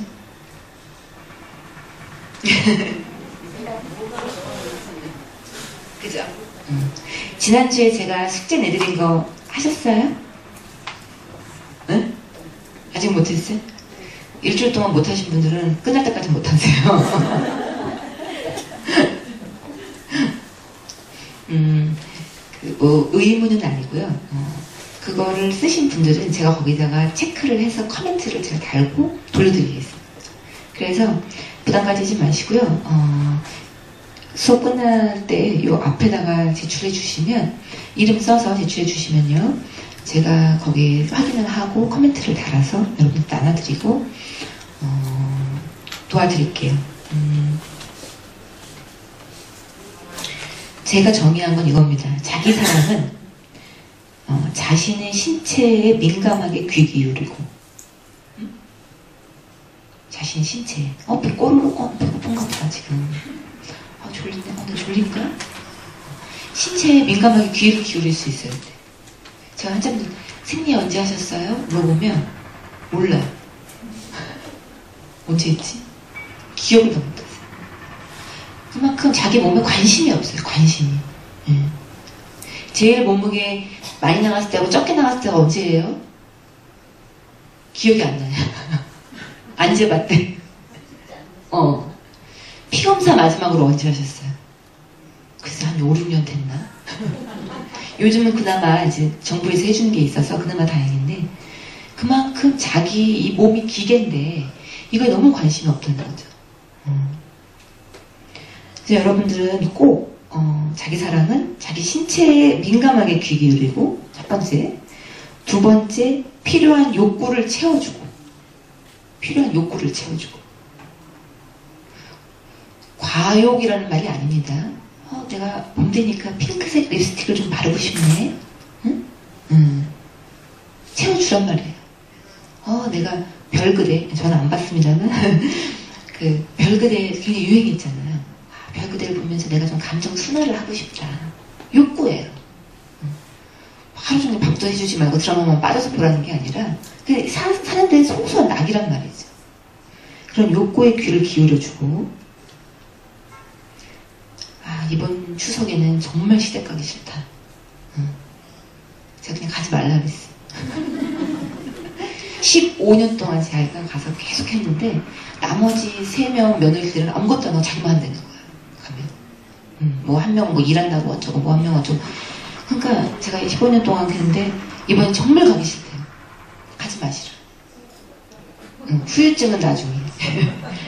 그죠? 지난주에 제가 숙제 내드린 거 하셨어요? 응? 아직 못했어요? 일주일 동안 못하신 분들은 끝날 때까지 못하세요. 의무는 아니고요. 그거를 쓰신 분들은 제가 거기다가 체크를 해서 커멘트를 제가 달고 돌려드리겠습니다. 그래서 부담 가지지 마시고요. 수업 끝날 때 요 앞에다가 제출해 주시면, 이름 써서 제출해 주시면요, 제가 거기에 확인을 하고 코멘트를 달아서 여러분들 나눠드리고 도와드릴게요. 제가 정의한 건 이겁니다. 자기 사랑은 자신의 신체에 민감하게 귀 기울이고, 자신 신체에 배 꼬르륵 배고픈가 보다 지금. 졸린데? 나 졸린가? 신체에 민감하게 귀를 기울일 수 있어야 돼. 제가 한참 생리 언제 하셨어요? 물어보면 몰라요. 언제 했지? 기억을 다 못하세요. 그만큼 자기 몸에 관심이 없어요. 관심이. 제일 몸무게 많이 나갔을 때하고 적게 나갔을 때가 언제예요? 기억이 안 나요. 안 재봤대. 피검사 마지막으로 언제 하셨어요? 글쎄 한 5, 6년 됐나? 요즘은 그나마 이제 정부에서 해주는 게 있어서 그나마 다행인데, 그만큼 자기 이 몸이 기계인데 이거에 너무 관심이 없다는 거죠. 그래서 여러분들은 꼭 자기 사랑은 자기 신체에 민감하게 귀 기울이고, 첫 번째. 두 번째, 필요한 욕구를 채워주고. 필요한 욕구를 채워주고. 과욕이라는 말이 아닙니다. 내가 봄 되니까 핑크색 립스틱을 좀 바르고 싶네. 응? 채워주란 말이에요. 내가 별그대, 저는 안 봤습니다만, 그 별그대 굉장히 유행했잖아요. 별그대를 보면서 내가 좀 감정 순화를 하고 싶다. 욕구예요. 하루 종일 밥도 해주지 말고 드라마만 빠져서 보라는 게 아니라, 사람들의 소소한 낙이란 말이죠. 그런 욕구에 귀를 기울여주고, 이번 추석에는 정말 시댁 가기 싫다. 제가 그냥 가지 말라 그랬어요. 15년 동안 제 아이가 가서 계속 했는데, 나머지 3명 며느리들은 아무것도 안 하고 자기만 한다는 거예요. 가면. 뭐 한 명 뭐 일한다고 어쩌고, 뭐 한 명 어쩌고. 그러니까 제가 15년 동안 했는데, 이번엔 정말 가기 싫대요. 가지 마시라. 후유증은 나중에.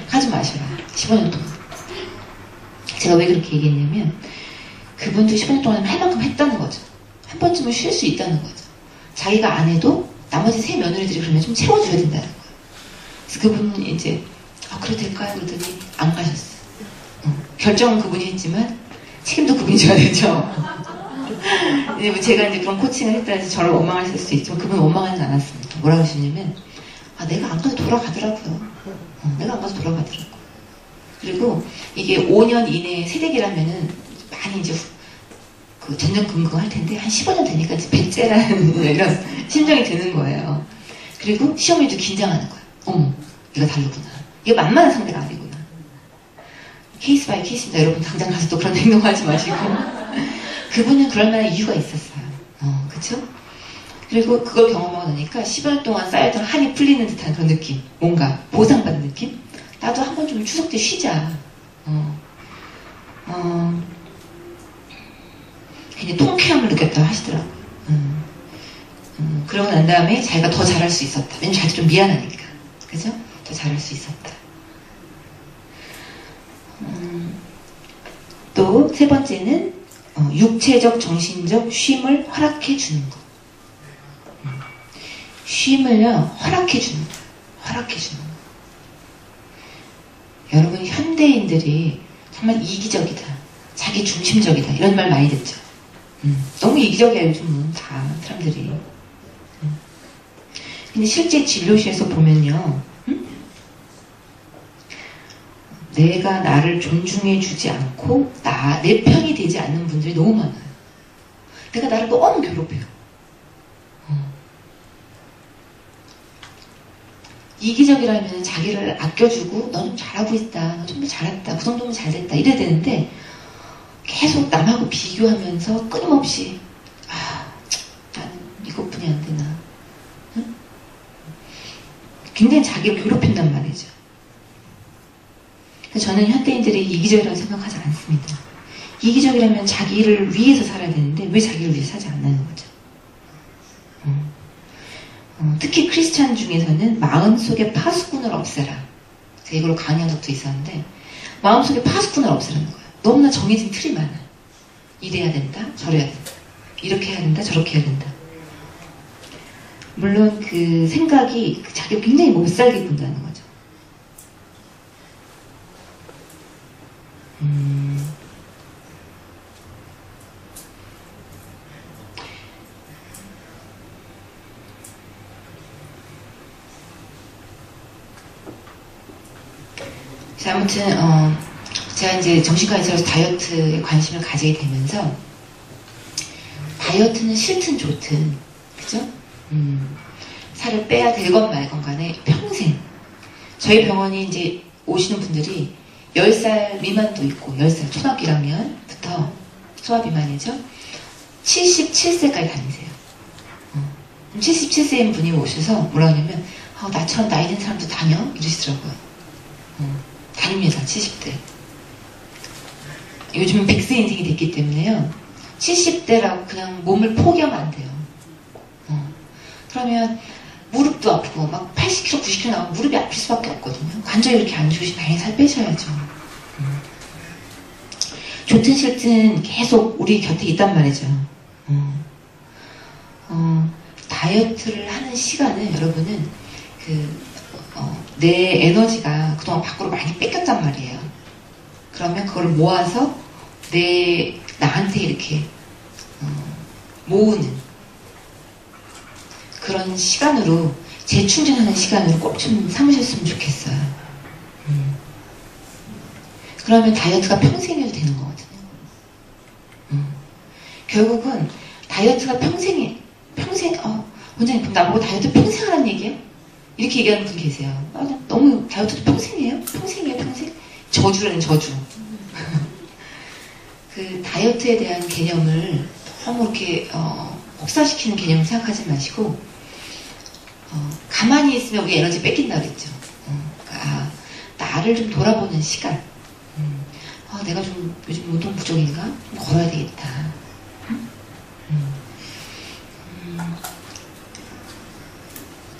가지 마시라. 15년 동안. 제가 왜 그렇게 얘기했냐면, 그분도 15년 동안 할 만큼 했다는 거죠. 한 번쯤은 쉴 수 있다는 거죠. 자기가 안 해도 나머지 3 며느리들이 그러면 좀 채워줘야 된다는 거예요. 그래서 그분은 이제 그래도 될까요? 그러더니 안 가셨어요. 결정은 그분이 했지만 책임도 그분이 져야 되죠. 제가 이제 그런 코칭을 했다 해서 저를 원망하실 수도 있지만, 그분은 원망하지 않았습니다. 뭐라고 하시냐면, 내가 안 가서 돌아가더라고요. 내가 안 가서 돌아가더라고요. 그리고 이게 5년 이내에 세대기라면은 많이 이제 전전긍긍 할 텐데, 한 15년 되니까 이제 백제라는 이런 심정이 드는 거예요. 그리고 시어머니도 긴장하는 거예요. 이거 다르구나. 이거 만만한 상대가 아니구나. 케이스 바이 케이스입니다. 여러분 당장 가서 또 그런 행동하지 마시고. 그분은 그럴 만한 이유가 있었어요. 그쵸? 그리고 그걸 경험하고 나니까 10여 년 동안 쌓였던 한이 풀리는 듯한 그런 느낌. 뭔가 보상받는 느낌? 나도 한 번 좀 추석 때 쉬자. 굉장히 통쾌함을 느꼈다고 하시더라고요. 그러고 난 다음에 자기가 더 잘할 수 있었다. 왜냐면 자기도 좀 미안하니까. 그죠? 더 잘할 수 있었다. 또 세 번째는 육체적, 정신적 쉼을 허락해 주는 것. 쉼을요, 허락해 주는 거예요. 허락해 주는 거. 여러분, 현대인들이 정말 이기적이다, 자기 중심적이다, 이런 말 많이 듣죠. 너무 이기적이야, 요즘은 다 사람들이. 근데 실제 진료실에서 보면요, 내가 나를 존중해 주지 않고 내 편이 되지 않는 분들이 너무 많아요. 내가 나를 너무 괴롭혀요. 이기적이라면 자기를 아껴주고 너 좀 잘하고 있다, 너 좀 잘했다, 그 정도면 잘됐다 이래야 되는데, 계속 남하고 비교하면서 끊임없이 나는 이것뿐이 안 되나, 응? 굉장히 자기를 괴롭힌단 말이죠. 저는 현대인들이 이기적이라고 생각하지 않습니다. 이기적이라면 자기를 위해서 살아야 되는데 왜 자기를 위해서 살지 않는 거죠. 특히 크리스찬 중에서는 마음속에 파수꾼을 없애라, 제가 이걸로 강의한 적도 있었는데 마음속에 파수꾼을 없애라는 거예요. 너무나 정해진 틀이 많아. 이래야 된다, 저래야 된다. 이렇게 해야 된다, 저렇게 해야 된다. 물론 그 생각이 자기가 굉장히 못 살게 군다는 거죠. 자, 아무튼 제가 이제 정신과 의사로서 다이어트에 관심을 가지게 되면서 다이어트는 싫든 좋든 그죠? 살을 빼야 되건 말건 간에 평생 저희 병원이 이제 오시는 분들이 10살 미만도 있고 10살 초등학교 1학년부터 소아 비만이죠. 77세까지 다니세요. 77세인 분이 오셔서 뭐라 하냐면 나처럼 나이 든 사람도 다녀? 이러시더라고요. 다닙니다. 70대. 요즘은 100세 인생이 됐기 때문에요. 70대라고 그냥 몸을 포기하면 안 돼요. 그러면 무릎도 아프고 막 80kg, 90kg 나오면 무릎이 아플 수밖에 없거든요. 관절이 이렇게 안 좋으시면 당연히 살 빼셔야죠. 좋든 싫든 계속 우리 곁에 있단 말이죠. 다이어트를 하는 시간은 여러분은 내 에너지가 그동안 밖으로 많이 뺏겼단 말이에요. 그러면 그걸 모아서 나한테 이렇게 모으는 그런 시간으로 재충전하는 시간으로 꼭 좀 삼으셨으면 좋겠어요. 그러면 다이어트가 평생이어도 되는 거거든요. 결국은 다이어트가 평생 원장님 그럼 나보고 다이어트 평생 하라는 얘기예요? 이렇게 얘기하는 분 계세요. 너무 다이어트도 평생이에요? 평생이에요, 평생? 저주라는 저주. 그 다이어트에 대한 개념을 너무 이렇게 혹사시키는 개념을 생각하지 마시고 가만히 있으면 우리 에너지 뺏긴다 그랬죠. 그러니까 나를 좀 돌아보는 시간. 내가 좀 요즘 운동 부족인가? 좀 걸어야 되겠다.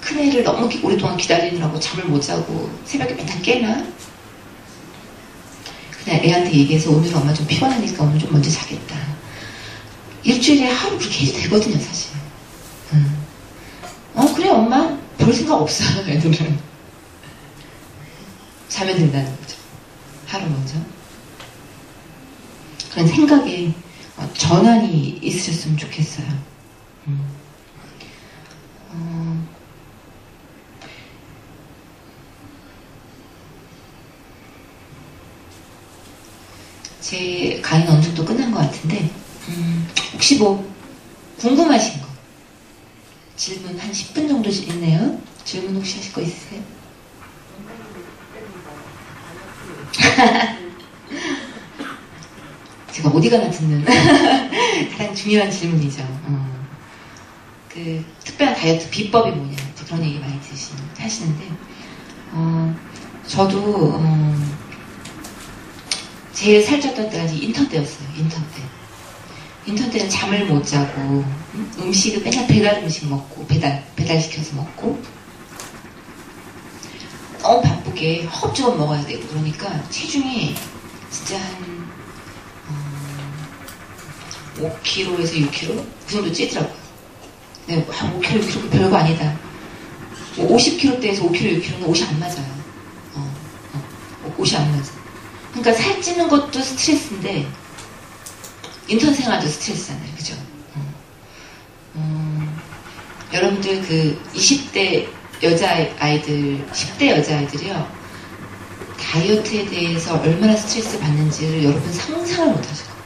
큰애를 너무 오랫동안 기다리느라고 잠을 못 자고 새벽에 맨날 깨나? 그냥 애한테 얘기해서 오늘은 엄마 좀 피곤하니까 오늘 좀 먼저 자겠다. 일주일에 하루 그렇게 해도 되거든요, 사실. 그래 엄마 볼 생각 없어요. 애들은 자면 된다는 거죠. 하루 먼저 그런 생각에 전환이 있으셨으면 좋겠어요. 제 강의는 어느 정도 끝난 것 같은데 혹시 뭐 궁금하신 거 질문 한 10분 정도 있네요. 질문 혹시 하실 거 있으세요? 제가 어디 가나 듣는 가장 중요한 질문이죠. 그 특별한 다이어트 비법이 뭐냐 그런 얘기 많이 하시는데 저도 제일 살쪘던 때가 인턴 때였어요. 인턴 때는 잠을 못 자고 음식을 맨날 배달 음식 먹고 배달시켜서 먹고 너무 바쁘게 허겁지겁 먹어야 되고 그러니까 체중이 진짜 한 5kg에서 6kg? 그 정도 찌더라고요. 네, 한 5kg, 6kg 별거 아니다. 50kg대에서 5kg, 6kg는 옷이 안 맞아요. 옷이 안 맞아. 그러니까 살찌는 것도 스트레스인데 인턴 생활도 스트레스잖아요. 그죠? 여러분들 그 20대 여자아이들, 10대 여자아이들이요. 다이어트에 대해서 얼마나 스트레스 받는지를 여러분 상상을 못 하실 거예요.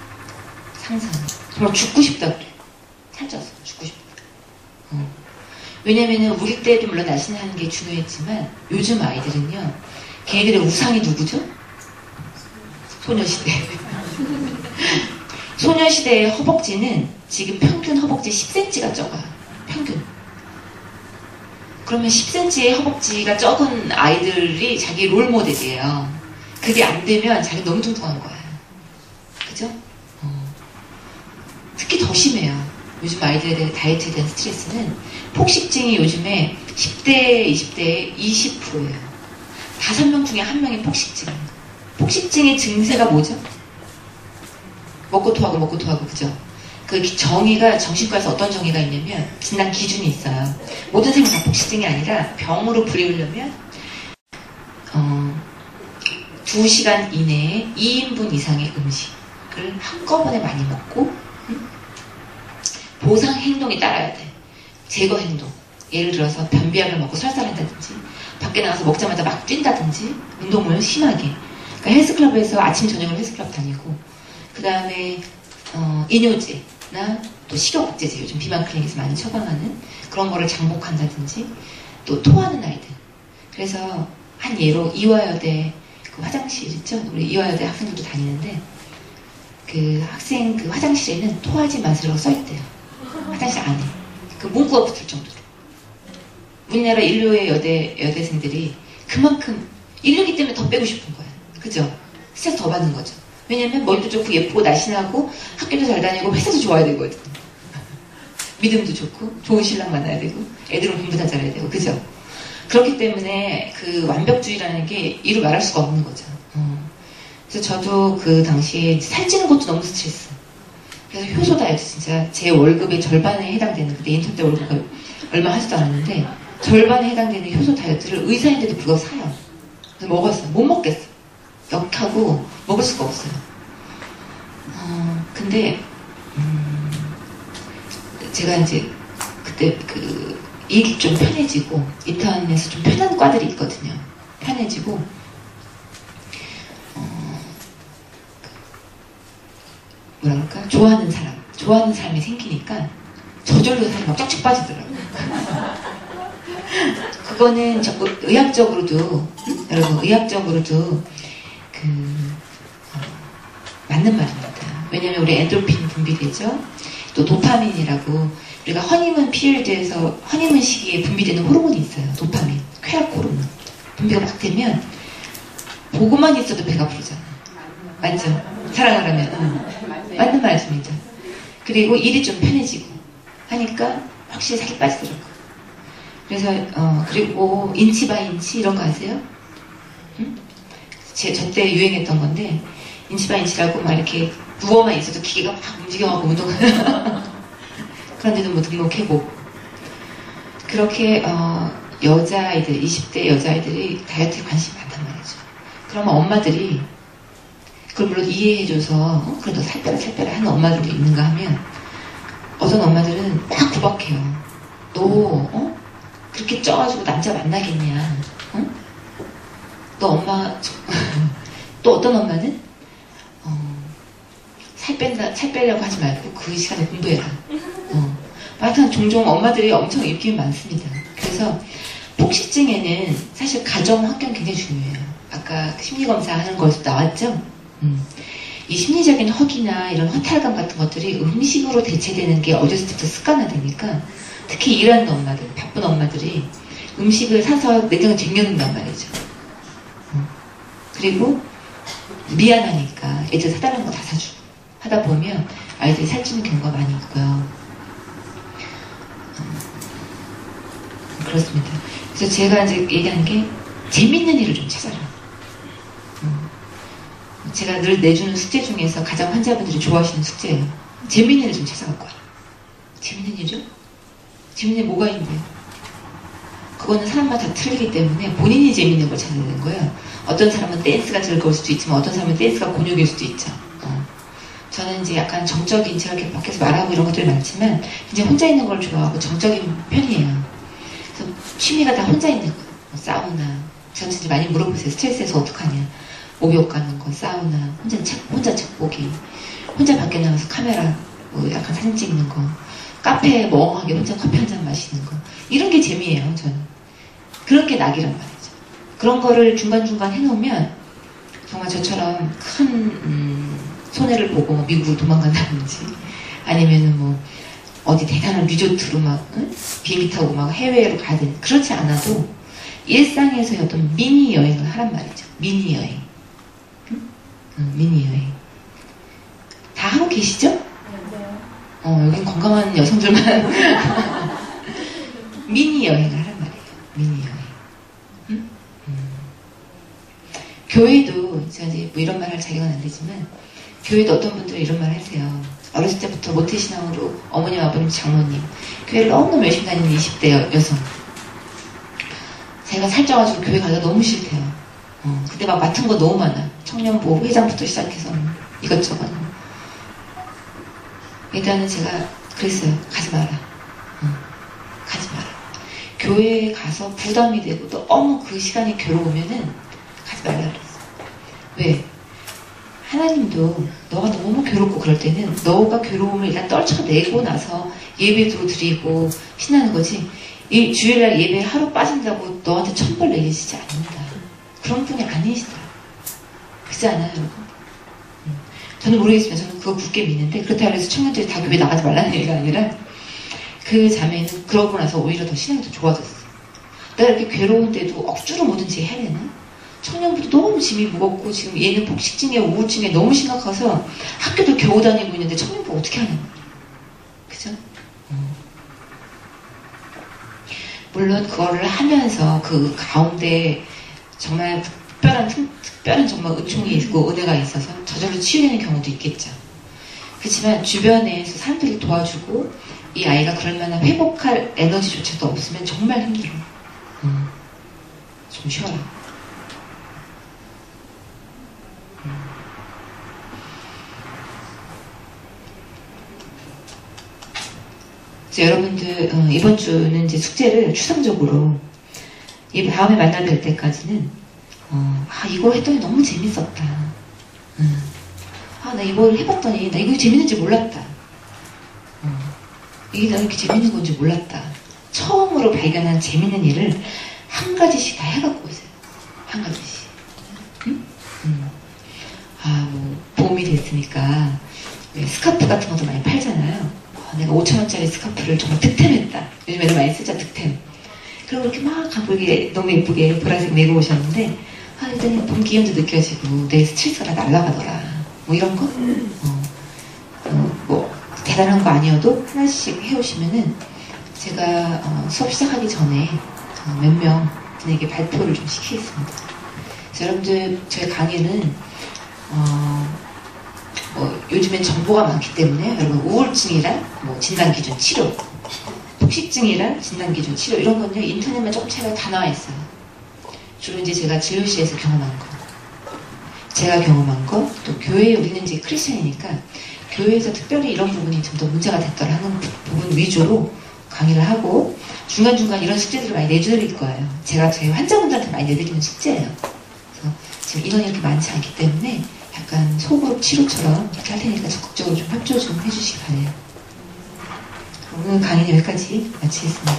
상상을. 정말 죽고 싶다 그래요. 살쪄서 죽고 싶다. 왜냐면은 우리 때도 물론 날씬하는 게 중요했지만 요즘 아이들은요. 걔네들의 우상이 누구죠? 소녀시대. 소녀시대의 허벅지는 지금 평균 허벅지 10cm가 적어요. 평균. 그러면 10cm의 허벅지가 적은 아이들이 자기 롤모델이에요. 그게 안 되면 자기 너무 뚱뚱한 거야. 그죠? 특히 더 심해요. 요즘 아이들의 다이어트에 대한 스트레스는 폭식증이 요즘에 10대, 20대의 20%예요. 5명 중에 1명이 폭식증. 폭식증의 증세가 뭐죠? 먹고 토하고 먹고 토하고, 그죠? 그 정의가, 정신과에서 어떤 정의가 있냐면 진단 기준이 있어요. 모든 생이 다 폭식증이 아니라 병으로 불리우려면 2시간 이내에 2인분 이상의 음식을 한꺼번에 많이 먹고 보상 행동이 따라야 돼. 제거 행동. 예를 들어서 변비약을 먹고 설사한다든지 밖에 나가서 먹자마자 막 뛴다든지 운동을 심하게. 그러니까 헬스클럽에서 아침 저녁으로 헬스클럽 다니고 그 다음에 이뇨제나 또 식욕억제제, 요즘 비만 클리닉에서 많이 처방하는 그런 거를 장복한다든지 또 토하는 아이들. 그래서 한 예로 이화여대 그 화장실 있죠? 우리 이화여대 학생들도 다니는데 그 학생 그 화장실에는 토하지 마시라고 써있대요. 화장실 안에. 그 문구가 붙을 정도로. 우리나라 인류의 여대생들이 그만큼 인류기 때문에 더 빼고 싶은 거야. 그죠? 스트레스 더 받는 거죠. 왜냐면 머리도 좋고 예쁘고 날씬하고 학교도 잘 다니고 회사도 좋아야 되거든. 믿음도 좋고 좋은 신랑 만나야 되고 애들은 공부 다 잘해야 되고, 그죠? 그렇기 때문에 그 완벽주의라는 게 이루 말할 수가 없는 거죠. 그래서 저도 그 당시에 살찌는 것도 너무 스트레스. 그래서 효소 다이어트, 진짜 제 월급의 절반에 해당되는, 그때 인턴 때 월급이 얼마 하지도 않았는데 절반에 해당되는 효소 다이어트를 의사인데도 불구하고 사요. 그래서 먹었어요. 못 먹겠어. 역하고 먹을 수가 없어요. 근데 제가 이제 그때 그 일이 좀 편해지고 인턴에서 좀 편한 과들이 있거든요. 편해지고 뭐라 그럴까? 좋아하는 사람이 생기니까 저절로 살이 막 쫙쫙 빠지더라고요. 그거는 의학적으로도 여러분, 의학적으로도 맞는 말입니다. 왜냐면 우리 엔도르핀 분비되죠. 또 도파민이라고 우리가 허니문 피리드에서 허니문 시기에 분비되는 호르몬이 있어요. 도파민, 쾌락 호르몬. 분비가 막 되면 보고만 있어도 배가 부르잖아. 맞죠? 사랑하려면. 맞는 말씀이죠. 그리고 일이 좀 편해지고 하니까 확실히 살이 빠지더라고요. 그래서 그리고 인치 바이 인치 이런 거 아세요? 저 때 유행했던 건데 인치 바이 인치라고 막 이렇게 누워만 있어도 기계가 막 움직여가고 운동하는 그런데도 뭐 등록해보고 그렇게 여자아이들, 20대 여자아이들이 다이어트에 관심이 많단 말이죠. 그러면 엄마들이 그걸 물론 이해해줘서 그래도 살 빼라 하는 엄마들도 있는가 하면 어떤 엄마들은 막 구박해요. 너 그렇게 쪄가지고 남자 만나겠냐? 너 엄마 또 어떤 엄마는 살 빼려고 하지 말고 그 시간에 공부해라. 하여튼 종종 엄마들이 엄청 입김이 많습니다. 그래서 폭식증에는 사실 가정 환경이 굉장히 중요해요. 아까 심리검사 하는 거에서 나왔죠? 이 심리적인 허기나 이런 허탈감 같은 것들이 음식으로 대체되는 게 어렸을 때부터 습관화되니까 특히 일하는 엄마들, 바쁜 엄마들이 음식을 사서 냉장고에 쟁여놓는단 말이죠. 그리고 미안하니까 애들 사달라는 거 다 사주고 하다 보면 아이들이 살찌는 경우가 많이 있고요. 그렇습니다. 그래서 제가 이제 얘기한 게 재밌는 일을 좀 찾아라. 제가 늘 내주는 숙제 중에서 가장 환자분들이 좋아하시는 숙제예요. 재밌는 일 좀 찾아갖고 와라. 재밌는 일이요? 재밌는 일 뭐가 있는데요? 그거는 사람마다 다 틀리기 때문에 본인이 재밌는 걸 찾는 거예요. 어떤 사람은 댄스가 즐거울 수도 있지만 어떤 사람은 댄스가 곤욕일 수도 있죠. 저는 이제 약간 정적인, 제가 이렇게 밖에서 말하고 이런 것들이 많지만 이제 혼자 있는 걸 좋아하고 정적인 편이에요. 그래서 취미가 다 혼자 있는 거예요. 뭐 사우나. 저한테 이제 많이 물어보세요. 스트레스에서 어떡하냐. 목욕 가는 거, 사우나, 혼자 책 보기, 혼자 밖에 나가서 카메라, 뭐 약간 사진 찍는 거, 카페에 멍하게 혼자 커피 한 잔 마시는 거. 이런 게 재미예요, 저는. 그런 게 낙이란 말이죠. 그런 거를 중간중간 해놓으면 정말 저처럼 큰 손해를 보고 뭐 미국으로 도망간다든지 아니면은 뭐 어디 대단한 리조트로 막 비행기 타고 막 해외로 가야 되는 그렇지 않아도 일상에서의 어떤 미니 여행을 하란 말이죠. 미니 여행. 미니 여행. 다 하고 계시죠? 네. 여긴 건강한 여성들만 미니 여행을 하란 말이에요. 미니 여행. 교회도 제가 이제 뭐 이런 말 할 자격은 안 되지만 교회도 어떤 분들은 이런 말 하세요. 어렸을 때부터 모태신앙으로 어머님, 아버님, 장모님 교회를 너무너무 열심히 다니는 20대 여성. 자기가 살쪄가지고 교회 가기가 너무 싫대요. 그때 막 맡은 거 너무 많아. 청년부 회장부터 시작해서 이것저것. 일단은 제가 그랬어요. 가지 마라. 가지 마라. 교회에 가서 부담이 되고 또 너무 그 시간이 괴로우면은 가지 말라 그랬어. 왜? 하나님도 너가 너무 괴롭고 그럴 때는 너가 괴로움을 일단 떨쳐내고 나서 예배도 드리고 신나는 거지. 이 주일날 예배 하루 빠진다고 너한테 천벌 내리시지 않는다. 그런 분이 아니시다. 그렇지 않아요, 여러분? 저는 모르겠지만 저는 그거 굳게 믿는데 그렇다고 해서 청년들이 다 교회 나가지 말라는 얘기가 아니라 그 자매는 그러고 나서 오히려 더 신앙이 더 좋아졌어요. 내가 이렇게 괴로운데도 억지로 뭐든지 해야 되나? 청년부도 너무 짐이 무겁고 지금 얘는 폭식증에 우울증에 너무 심각해서 학교도 겨우 다니고 있는데 청년부 어떻게 하냐고. 그죠? 물론 그거를 하면서 그 가운데 정말 특별한 정말 은총이 있고 은혜가 있어서 저절로 치유되는 경우도 있겠죠. 그렇지만 주변에서 사람들이 도와주고 이 아이가 그럴 만한 회복할 에너지조차도 없으면 정말 힘들어. 좀 쉬어라. 그래서 여러분들 이번 주는 이제 숙제를 추상적으로 다음에 만나 뵐 때까지는 이거 했더니 너무 재밌었다. 나 이걸 해봤더니 나 이거 재밌는지 몰랐다. 이게 나 이렇게 재밌는 건지 몰랐다. 처음으로 발견한 재밌는 일을 한 가지씩 다 해갖고 오세요. 한 가지씩. 뭐 봄이 됐으니까 스카프 같은 것도 많이 팔잖아요. 내가 5,000원짜리 스카프를 정말 득템했다. 요즘 애들 많이 쓰죠, 득템. 그리고 이렇게 막 갖고 이게 너무 예쁘게 보라색 내고 오셨는데, 일단 봄 기운도 느껴지고, 내 스트레스가 다 날아가더라. 뭐 이런 거? 뭐, 대단한 거 아니어도 하나씩 해오시면은, 제가 수업 시작하기 전에 몇 명에게 발표를 좀 시키겠습니다. 그래서 여러분들, 저희 강의는, 요즘엔 정보가 많기 때문에 여러분 우울증이란 진단기준 치료, 폭식증이란 진단기준 치료 이런 건요 인터넷만 조금 차이가 다 나와 있어요. 주로 이제 제가 진료실에서 경험한 거, 제가 경험한 거, 또 교회에 우리는 이제 크리스천이니까 교회에서 특별히 이런 부분이 좀 더 문제가 됐더라 하는 부분 위주로 강의를 하고 중간중간 이런 숙제들을 많이 내드릴 거예요. 제가 저희 환자분들한테 많이 내드리는 숙제예요. 그래서 지금 인원이 이렇게 많지 않기 때문에 약간 소그룹 치료처럼 이렇게 할 테니까 적극적으로 좀 협조 좀 해주시기 바래요. 오늘 강의는 여기까지 마치겠습니다.